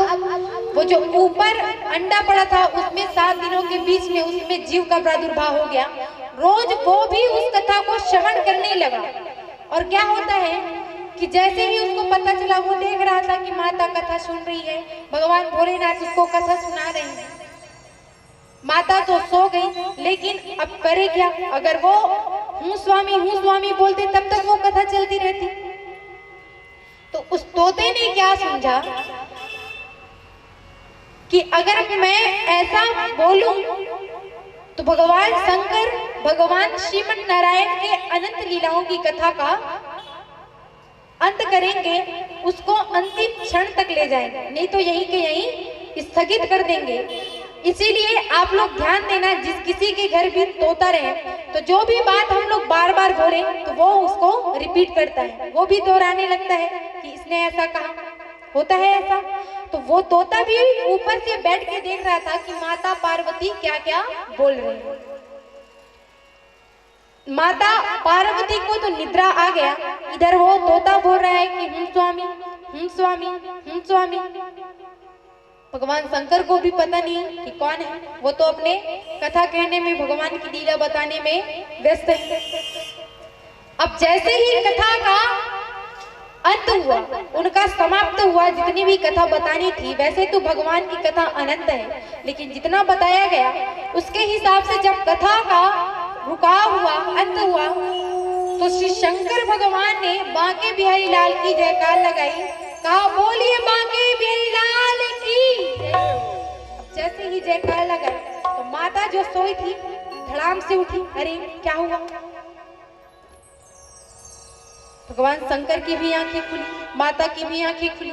वो जो ऊपर अंडा पड़ा था उसमें 7 दिनों के बीच में उसमें जीव का प्रादुर्भाव हो गया। रोज वो भी उस कथा को श्रवण करने लगा। और क्या होता है कि जैसे ही उसको पता चला, वो देख रहा था कि माता कथा सुन रही है, भगवान भोलेनाथ उसको कथा सुना रहे हैं। माता तो सो गई, लेकिन अब करे क्या? अगर वो हूँ स्वामी बोलते तब तक वो कथा चलती रहती। तो उस तोते ने क्या समझा कि अगर मैं ऐसा बोलूं तो भगवान शंकर, भगवान श्रीमन नारायण के अनंत लीलाओं की कथा का अंत करेंगे, उसको अंतिम क्षण तक ले जाएंगे, नहीं तो यहीं के यहीं स्थगित कर देंगे। इसीलिए आप लोग ध्यान देना, जिस किसी के घर भी तोता रहे तो जो भी बात हम लोग बार बार बोले तो वो उसको रिपीट करता है, वो भी दोहराने लगता है कि इसने ऐसा कहा, होता है ऐसा। तो वो तोता भी ऊपर से बैठ के देख रहा था कि माता पार्वती क्या क्या बोल रही है। माता पार्वती को तो निद्रा आ गया, इधर वो तोता बोल रहा है कि हूँ स्वामी, हूँ स्वामी, हूँ स्वामी। भगवान शंकर को भी पता नहीं कि कौन है, वो तो अपने कथा कहने में, भगवान की लीला बताने में व्यस्त है। अब जैसे ही कथा का अंत हुआ, उनका समाप्त हुआ, जितनी भी कथा बतानी थी, वैसे तो भगवान की कथा अनंत है, लेकिन जितना बताया गया उसके हिसाब से जब कथा का रुकाव हुआ, अंत हुआ, तो श्री शंकर भगवान ने बांके बिहारी लाल की जयकार लगाई, कहा बोलिए बांके बिहारी लाल की। जैसे ही जयकार लगाई तो माता जो सोई थी धड़ाम से उठी, अरे क्या हुआ? भगवान शंकर की भी आंखें खुली, माता की भी आंखें खुली।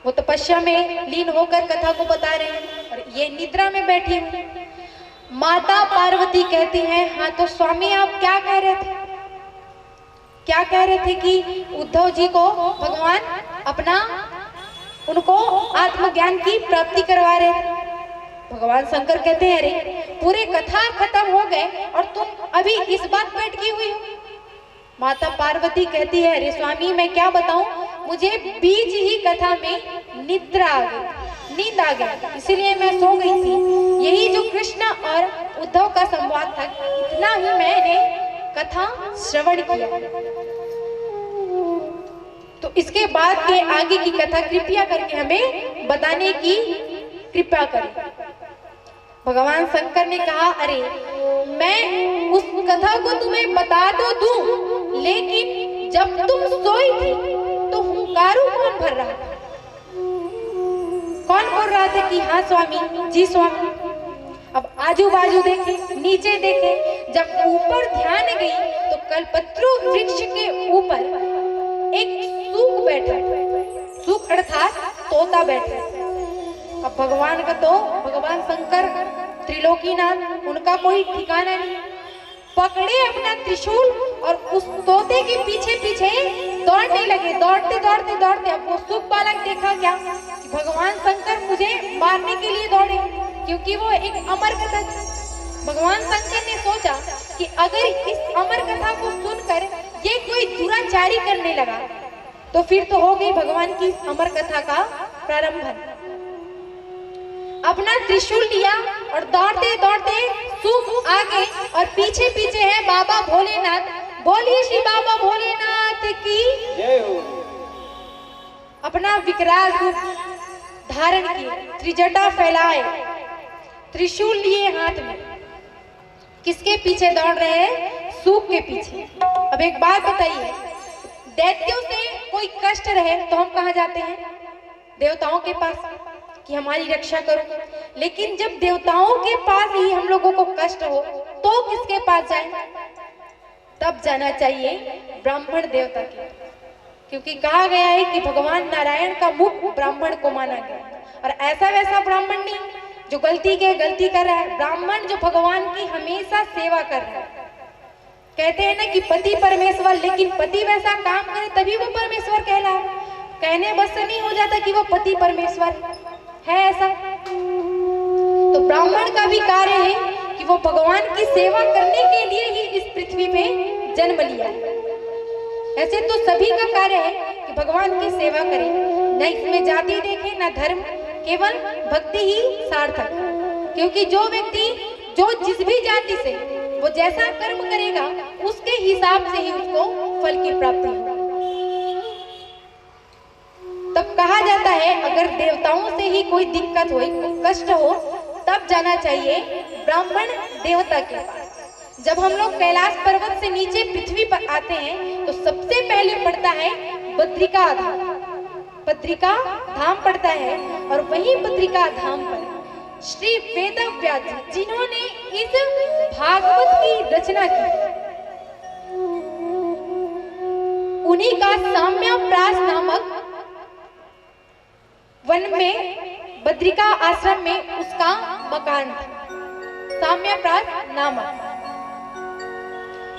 वो तपस्या में लीन होकर कथा को बता रहे हैं और ये निद्रा में बैठी हुई। माता पार्वती कहती हैं, हाँ तो स्वामी आप क्या कह रहे थे? क्या कह रहे थे कि उद्धव जी को भगवान अपना, उनको आत्मज्ञान की प्राप्ति करवा रहे थे। भगवान शंकर कहते हैं, अरे पूरे कथा खत्म हो गए और तुम अभी इस बात पे अटकी हुई हो। माता पार्वती कहती है, अरे स्वामी मैं क्या बताऊं, मुझे बीच ही कथा में निद्रा आ गई, नींद आ गई, इसलिए मैं सो गई थी। यही जो कृष्ण और उद्धव का संवाद था, इतना ही मैंने कथा श्रवण किया। तो इसके बाद के आगे की कथा कृपया करके हमें बताने की कृपा करें। भगवान शंकर ने कहा, अरे मैं उस कथा को तुम्हें बता तो दूं, लेकिन जब तुम सोई थी तो हुंकारू कौन भर रहा था? कौन बोल रहा था कि हाँ स्वामी जी स्वामी? अब आजू बाजू देखे, नीचे देखे, जब ऊपर ध्यान गई तो कल्पत्रु वृक्ष के ऊपर एक सूक बैठा, सूक अर्थात तोता बैठा। अब भगवान का तो भगवान शंकर त्रिलोकीनाथ, उनका कोई ठिकाना नहीं। पकड़े अपना त्रिशूल और उस तोते के पीछे पीछे दौड़ने लगे। दौड़ते दौड़ते दौड़ते अब वो सूक बालक देखा क्या कि भगवान शंकर मुझे मारने के लिए दौड़े, क्योंकि वो एक अमर कथा थी। भगवान शंकर ने सोचा कि अगर इस अमर कथा को सुनकर ये कोई दुराचारी करने लगा तो फिर तो हो गई भगवान की अमर कथा का प्रारंभ। अपना त्रिशूल लिया और दौड़ते दौड़ते सूक आगे और पीछे पीछे है बाबा भोलेनाथ। बोलिए श्री बाबा भोलेनाथ की जय हो। अपना विकराल रूप धारण किए, त्रिजटा फैलाए, त्रिशूल लिए हाथ में। किसके पीछे दौड़ रहे हैं? सूक के पीछे। अब एक बात बताइए, दैत्यों से कोई कष्ट रहे तो हम कहाँ जाते हैं? देवताओं के पास कि हमारी रक्षा करो। लेकिन जब देवताओं के पास ही हम लोगों को कष्ट हो तो किसके पास जाएं? तब जाना चाहिए ब्राह्मण देवता के, क्योंकि कहा गया है कि भगवान नारायण का मुख ब्राह्मण को माना गया। और ऐसा वैसा ब्राह्मण नहीं जो गलती कर रहा है, ब्राह्मण जो भगवान की हमेशा सेवा कर रहा है। कहते हैं ना कि पति परमेश्वर, लेकिन पति वैसा काम करे तभी वो परमेश्वर कहलाए। कहने बस से नहीं हो जाता कि वो पति परमेश्वर है ऐसा। तो ब्राह्मण का भी कार्य है कि वो भगवान की सेवा करने के लिए ही इस पृथ्वी पे जन्म लिया। ऐसे तो सभी का कार्य है कि भगवान की सेवा करें, न इसमें जाति देखे न धर्म, केवल भक्ति ही सार्थक। क्योंकि जो व्यक्ति जो जिस भी जाति से वो जैसा कर्म करेगा उसके हिसाब से ही उसको फल की प्राप्ति होगी। तब कहा जाता है अगर देवताओं से ही कोई दिक्कत हो, कष्ट हो, तब जाना चाहिए ब्राह्मण देवता के पास। जब हम लोग कैलाश पर्वत से नीचे पृथ्वी पर आते हैं तो सबसे पहले पड़ता है बद्रिका धाम। बद्रिका धाम पड़ता है और वही बद्रिका धाम पर श्री वेदव्यास जिन्होंने इस भागवत की रचना की, उन्हीं का साम्यप्रास नामक वन में, बद्रिका आश्रम में उसका मकान था, साम्यप्रास नामक।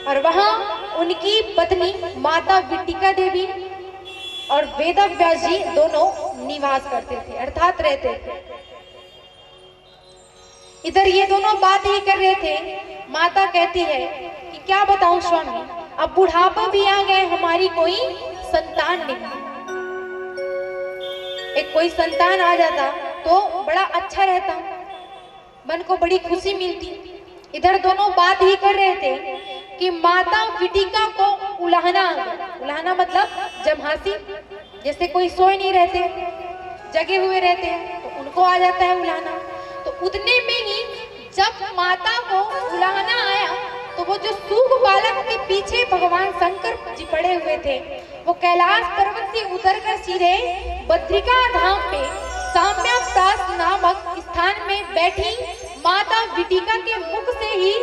और वहां उनकी पत्नी माता विट्टिका देवी और वेदव्यास जी दोनों निवास करते थे, अर्थात रहते थे। इधर ये दोनों बात ही कर रहे थे। माता कहती है कि क्या बताऊं स्वामी, अब बुढ़ापा भी आ गए, हमारी कोई संतान नहीं। एक कोई संतान आ जाता तो बड़ा अच्छा रहता, मन को बड़ी खुशी मिलती। इधर दोनों बात ही कर रहे थे कि माता विटिका को उलाहना आ गया। उलाहना मतलब जमहासी, जैसे कोई सोए नहीं रहते, जगे हुए रहते हैं तो उनको आ जाता है उलाहना। तो उतने में ही जब माता को उलाहना आया तो वो जो सूग बालक के पीछे भगवान शंकर जी पड़े हुए थे, वो कैलाश पर्वत से उतरकर सीधे बद्रिका धाम पे साम्यप्रास नामक स्थान में बैठी माता विटिका के मुख से ही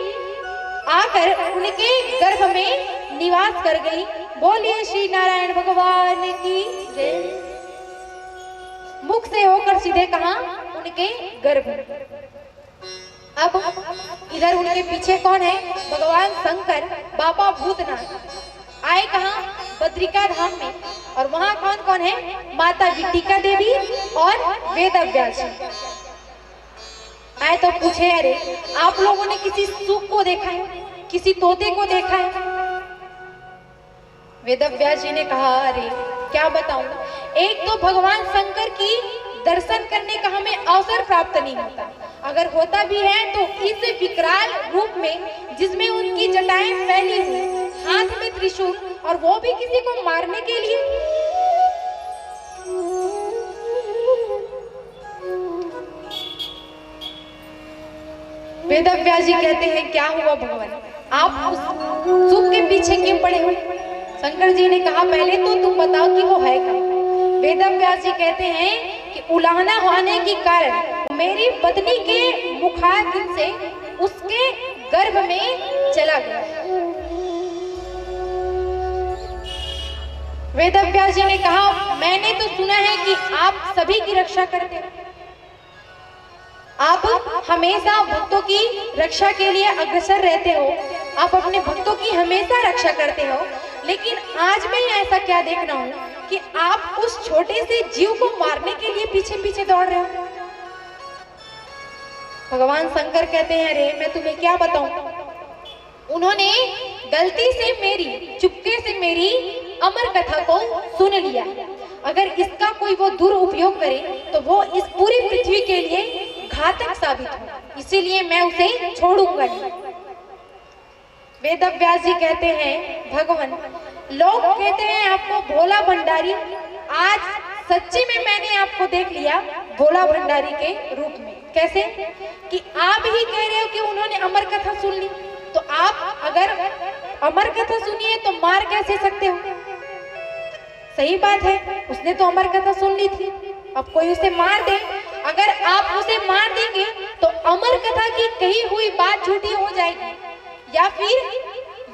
आकर उनके गर्भ में निवास कर गई। बोलिए श्री नारायण भगवान की जय। मुख से होकर सीधे कहा उनके गर्भ में। अब इधर उनके पीछे कौन है? भगवान शंकर, बाबा भूतनाथ आए कहाँ? बद्रिका धाम में। और वहां कौन कौन है? माता विट्टिका देवी और वेदव्यास जी आए। तो पूछे, अरे आप लोगों ने किसी सूक को देखा है, किसी तोते को देखा है? वेदव्यास जी ने कहा, अरे क्या बताऊं, एक तो भगवान शंकर की दर्शन करने का हमें अवसर प्राप्त नहीं होता, अगर होता भी है तो इस विकराल रूप में जिसमें उनकी जटाएं फैली हुई, हाथ में त्रिशूल, और वो भी किसी को मारने के लिए। वेदव्यास जी कहते हैं क्या हुआ भगवान, आप उस सुख के पीछे क्यों पड़े हो? शंकर जी ने कहा पहले तो तुम बताओ कि वो है कौन। वेदव्यास जी कहते हैं कि उलाहना होने के कारण मेरी पत्नी के मुखाग्नि से उसके गर्भ में चला गया। वेदव्यास जी ने कहा मैंने तो सुना है कि आप सभी की रक्षा करते हैं, आप हमेशा भक्तों की रक्षा के लिए अग्रसर रहते हो, आप अपने भक्तों की हमेशा रक्षा करते हो, लेकिन आज मैं ऐसा क्या देख रहा हूँ कि आप उस छोटे से जीव को मारने के लिए पीछे पीछे दौड़ रहे हो। भगवान शंकर कहते हैं अरे मैं तुम्हें क्या बताऊं, उन्होंने गलती से मेरी, चुपके से मेरी अमर कथा को सुन लिया। अगर इसका कोई वो दुरुपयोग करे तो वो इस पूरी पृथ्वी के लिए घातक साबित हो, इसीलिए मैं उसे छोड़ूंगा नहीं। वेदव्यास जी कहते हैं भगवान, लोग कहते हैं आपको भोला भंडारी, आज सच्ची में मैंने आपको देख लिया भोला भंडारी के रूप में। कैसे कि आप ही कह रहे हो कि उन्होंने अमर कथा सुन ली, तो आप अगर अमर कथा सुनी है तो मार कैसे सकते हो? सही बात है, उसने तो अमर कथा सुन ली थी, अब कोई उसे मार दे, अगर आप उसे मार देंगे तो अमर कथा की कही हुई बात झूठी हो जाएगी, या फिर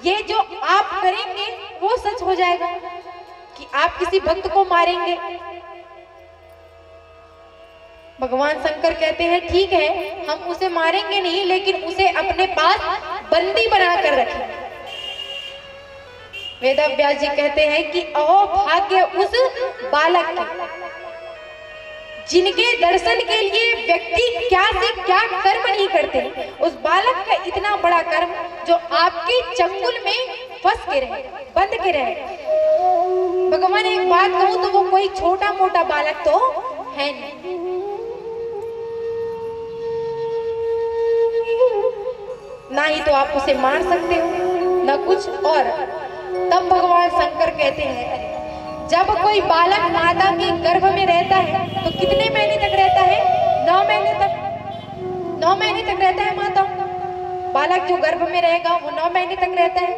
ये जो आप करेंगे वो सच हो जाएगा कि आप किसी भक्त को मारेंगे। भगवान शंकर कहते हैं ठीक है, हम उसे मारेंगे नहीं, लेकिन उसे अपने पास बंदी बनाकर रखेंगे। वेदव्यास जी कहते हैं कि अहो भाग्य उस बालक के, जिनके दर्शन के लिए व्यक्ति क्या से क्या कर्म नहीं करते, उस बालक का इतना बड़ा कर्म जो आपके चंगुल में फंस के रहे, बंद के रहे। भगवान एक बात कहूं तो वो कोई छोटा मोटा बालक तो है नहीं, ना ही तो आप उसे मार सकते हो ना कुछ। और तब भगवान शंकर कहते हैं जब कोई बालक माता के गर्भ में रहता है तो कितने महीने तक रहता है? 9 महीने तक, 9 महीने तक रहता है माता। बालक जो गर्भ में रहेगा वो 9 महीने तक रहता है,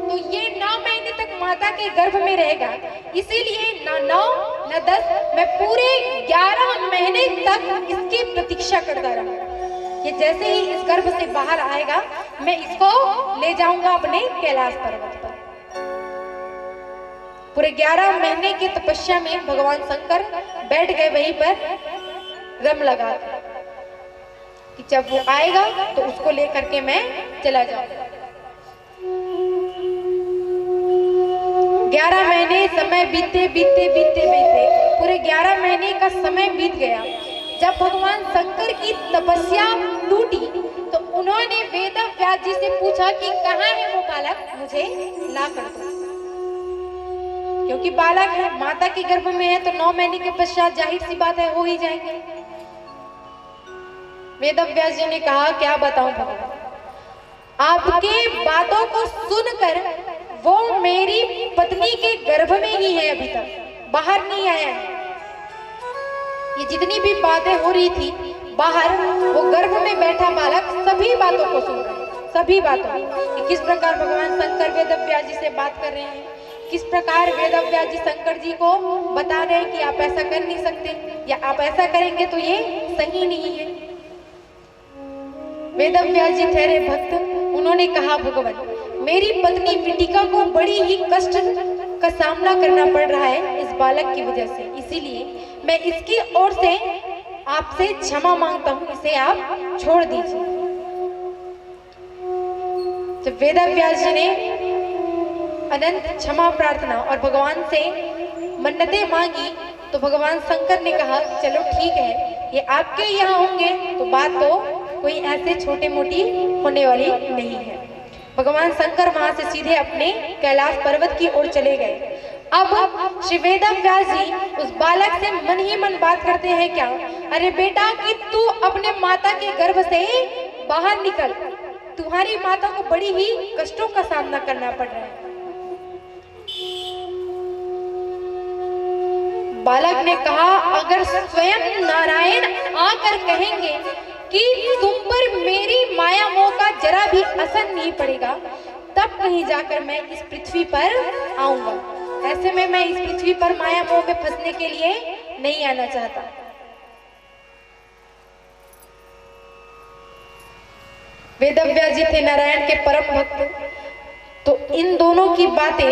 तो ये 9 महीने तक माता के गर्भ में रहेगा, इसीलिए ना 9 ना 10, मैं पूरे 11 महीने तक इसकी प्रतीक्षा करता रहा। ये जैसे ही इस गर्भ से बाहर आएगा मैं इसको ले जाऊंगा अपने कैलाश पर्वत पर। पूरे 11 महीने की तपस्या में भगवान शंकर बैठ गए वहीं पर रम लगा कि जब वो आएगा तो उसको लेकर के मैं चला जाऊंगा। 11 महीने समय बीते बीते बीते बीते पूरे 11 महीने का समय बीत गया। जब भगवान शंकर की तपस्या टूटी तो उन्होंने वेदव्यास जी से पूछा कि कहाँ है वो बालक, मुझे ला कर दो। क्योंकि बालक है, माता के गर्भ में है, तो 9 महीने के पश्चात जाहिर सी बात है हो ही जाएंगे। वेदव्यास जी ने कहा क्या बताऊं भगवान, आपके बातों को सुनकर वो मेरी पत्नी के गर्भ में ही है, अभी तक बाहर नहीं आया है। ये जितनी भी बातें हो रही थी बाहर, वो गर्भ में बैठा बालक सभी बातों को सुन रहा है, सभी बातों कि किस प्रकार भगवान शंकर वेदव्यास जी से बात कर रहे हैं, किस प्रकार वेदव्यास जी शंकर जी को बता रहे हैं कि आप ऐसा कर नहीं सकते, या आप ऐसा करेंगे तो ये सही नहीं है। वेदव्यास जी ठहरे भक्त, उन्होंने कहा भगवान मेरी पत्नी विटिका को बड़ी ही कष्ट का सामना करना पड़ रहा है इस बालक की वजह से, इसीलिए मैं इसकी ओर से आपसे क्षमा मांगता हूं, इसे आप छोड़ दीजिए। जब वेदव्यास जी ने अनंत क्षमा प्रार्थना और भगवान से मन्नतें मांगी तो भगवान शंकर ने कहा चलो ठीक है, ये आपके यहाँ होंगे तो बात तो कोई ऐसे छोटे मोटी होने वाली नहीं है। भगवान शंकर वहां से सीधे अपने कैलाश पर्वत की ओर चले गए। अब श्री वेदव्यास जी उस बालक से मन ही मन बात करते हैं क्या, अरे बेटा कि तू अपने माता के गर्भ से बाहर निकल, तुम्हारी माता को बड़ी ही कष्टों का सामना करना पड़ रहा है। बालक ने कहा अगर स्वयं नारायण आकर कहेंगे कि तुम पर मेरी माया मोह का जरा भी असर नहीं पड़ेगा, तब कहीं जाकर मैं इस पृथ्वी पर आऊंगा। ऐसे में मैं इस पृथ्वी पर माया मोह में फंसने के लिए नहीं आना चाहता। वेदव्यास जी थे नारायण के परम भक्त। तो इन दोनों की बातें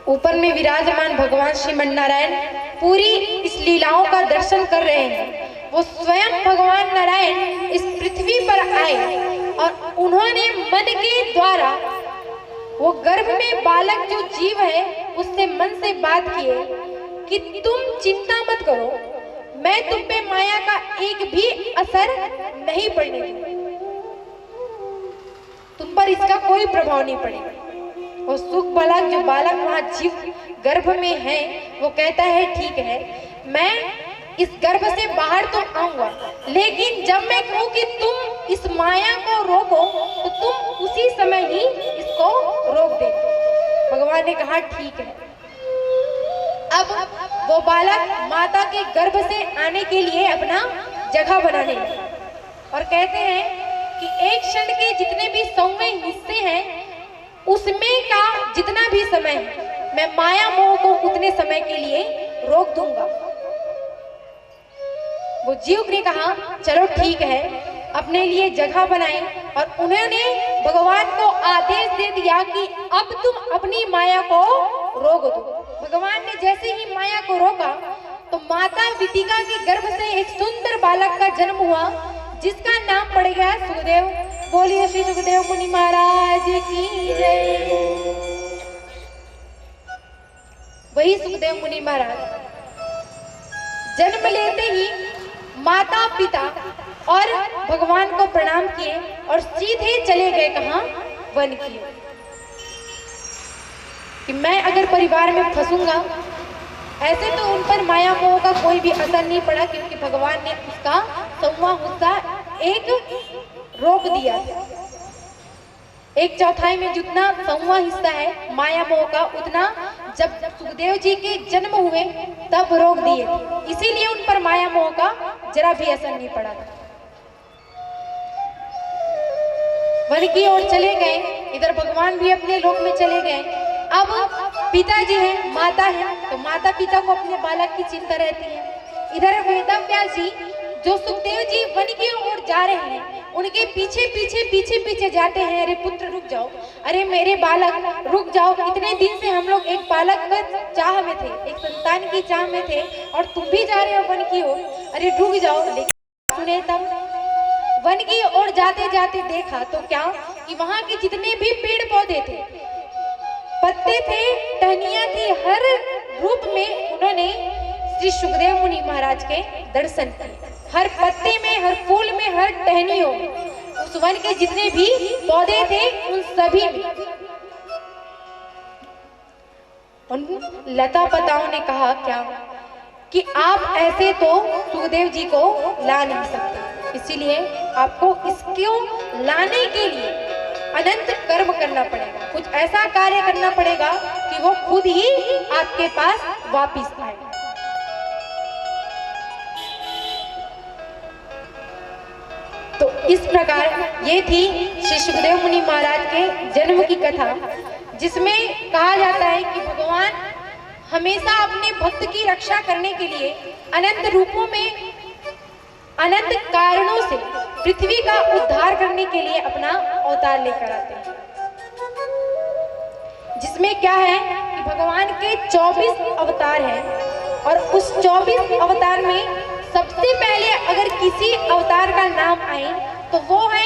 ऊपर में विराजमान भगवान श्रीमन नारायण पूरी इस लीलाओं का दर्शन कर रहे हैं। वो स्वयं भगवान नारायण इस पृथ्वी पर आए और उन्होंने मन के द्वारा वो गर्भ में बालक जो जीव है उससे मन से बात किए कि तुम चिंता मत करो, मैं तुम पे माया का एक भी असर नहीं पड़ने दूंगा, तुम पर इसका कोई प्रभाव नहीं पड़ेगा। और सुख बालक जो बालक वहां जीव गर्भ में है वो कहता है ठीक है, मैं इस गर्भ से बाहर तो आऊंगा, लेकिन जब मैं कहूं कि तुम इस माया को रोको तो तुम उसी समय ही इसको रोक देना। भगवान ने कहा ठीक है। अब वो बालक माता के गर्भ से आने के लिए अपना जगह बनाने लगा और कहते हैं कि एक क्षण के जितने भी 100वें हिस्से हैं उसमें का जितना भी समय है मैं माया मोह को उतने समय के लिए रोक दूंगा। वो जीव ने कहा चलो ठीक है, अपने लिए जगह बनाई और उन्होंने भगवान को आदेश दे दिया कि अब तुम अपनी माया को रोक दो। भगवान ने जैसे ही माया को रोका तो माता विदिका के गर्भ से एक सुंदर बालक का जन्म हुआ जिसका नाम पड़ गया सुखदेव। बोलिए श्री सुखदेव मुनि महाराज की जय। वही सुखदेव मुनि महाराज जन्म लेते ही माता पिता और भगवान को प्रणाम किए और सीधे चले गए कहां? वन की। कि मैं अगर परिवार में फंसूंगा, ऐसे तो उन पर माया मोह का कोई भी असर नहीं पड़ा क्योंकि भगवान ने उसका 100वां हिस्सा एक रोक दिया। 1/4 में जितना 100वां हिस्सा है माया मोह का उतना जब सुखदेव जी के जन्म हुए तब रोक दिए, इसीलिए उन पर माया मोह का जरा भी असर नहीं पड़ा। वन की ओर चले गए, इधर भगवान भी अपने लोक में चले गए। अब पिताजी हैं, माता है, तो माता पिता को अपने बालक की चिंता रहती है। इधर वेदव्यास जी जो सुखदेव जी वन की ओर जा रहे हैं उनके पीछे पीछे पीछे पीछे जाते हैं। अरे पुत्र रुक जाओ, अरे मेरे बालक रुक जाओ, इतने दिन से हम लोग एक बालक का चाह में थे, एक संतान की चाह में थे और तुम भी जा रहे हो वन की ओर, अरे रुक जाओ। लेकिन सुने तब वन की ओर जाते जाते देखा तो क्या कि वहां के जितने भी पेड़ पौधे थे, पत्ते थे, टहनियां थी, हर रूप में उन्होंने श्री सुखदेव मुनि महाराज के दर्शन किए। हर पत्ते में, हर फूल में, हर टहनियों में, उस वन के जितने भी पौधे थे उन सभी में उन लता पताओं ने कहा क्या कि आप ऐसे तो सुखदेव जी को ला नहीं सकते, इसीलिए आपको इसको लाने के लिए अनंत कर्म करना पड़ेगा, कुछ ऐसा कार्य करना पड़ेगा कि वो खुद ही आपके पास वापिस आए। तो इस प्रकार ये थी श्री सुखदेव मुनि महाराज के जन्म की कथा, जिसमें कहा जाता है कि भगवान हमेशा अपने भक्त की रक्षा करने के लिए अनंत रूपों में, अनंत कारणों से पृथ्वी का उद्धार करने के लिए अपना अवतार लेकर आते हैं। जिसमें क्या है कि भगवान के 24 अवतार हैं और उस 24 अवतार में सबसे पहले अगर किसी अवतार का नाम आए तो वो है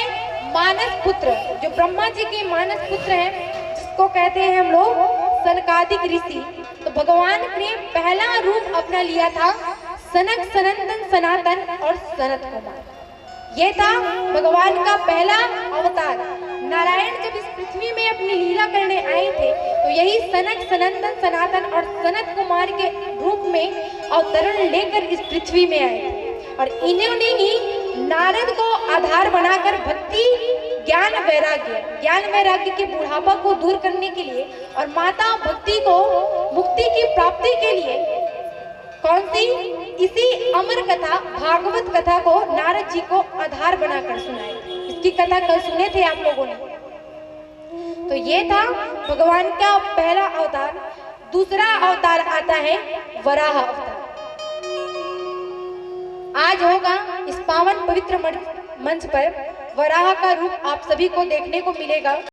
मानस पुत्र, जो ब्रह्मा जी के मानस पुत्र हैं, जिसको कहते हैं हम लोग सनकादिक ऋषि। तो भगवान ने पहला रूप अपना लिया था सनक, सनंदन, सनातन और सनत कुमार। ये था भगवान का पहला अवतार। नारायण जब इस पृथ्वी में अपनी लीला करने आए थे तो यही सनक, सनंदन, सनातन और सनत कुमार के रूप में अवतरण लेकर इस पृथ्वी में आए थे। और इन्होंने ही नारद को आधार बनाकर भक्ति ज्ञान वैराग्य के बुढ़ापा को दूर करने के लिए और माता भक्ति को मुक्ति की प्राप्ति के लिए कौन सी इसी अमर कथा भागवत कथा को नारद जी को आधार बनाकर सुनाई। इसकी कथा कल सुने थे आप लोगों ने। तो ये था भगवान का पहला अवतार। दूसरा अवतार आता है वराह अवतार। आज होगा इस पावन पवित्र मंच पर वराह का रूप आप सभी को देखने को मिलेगा।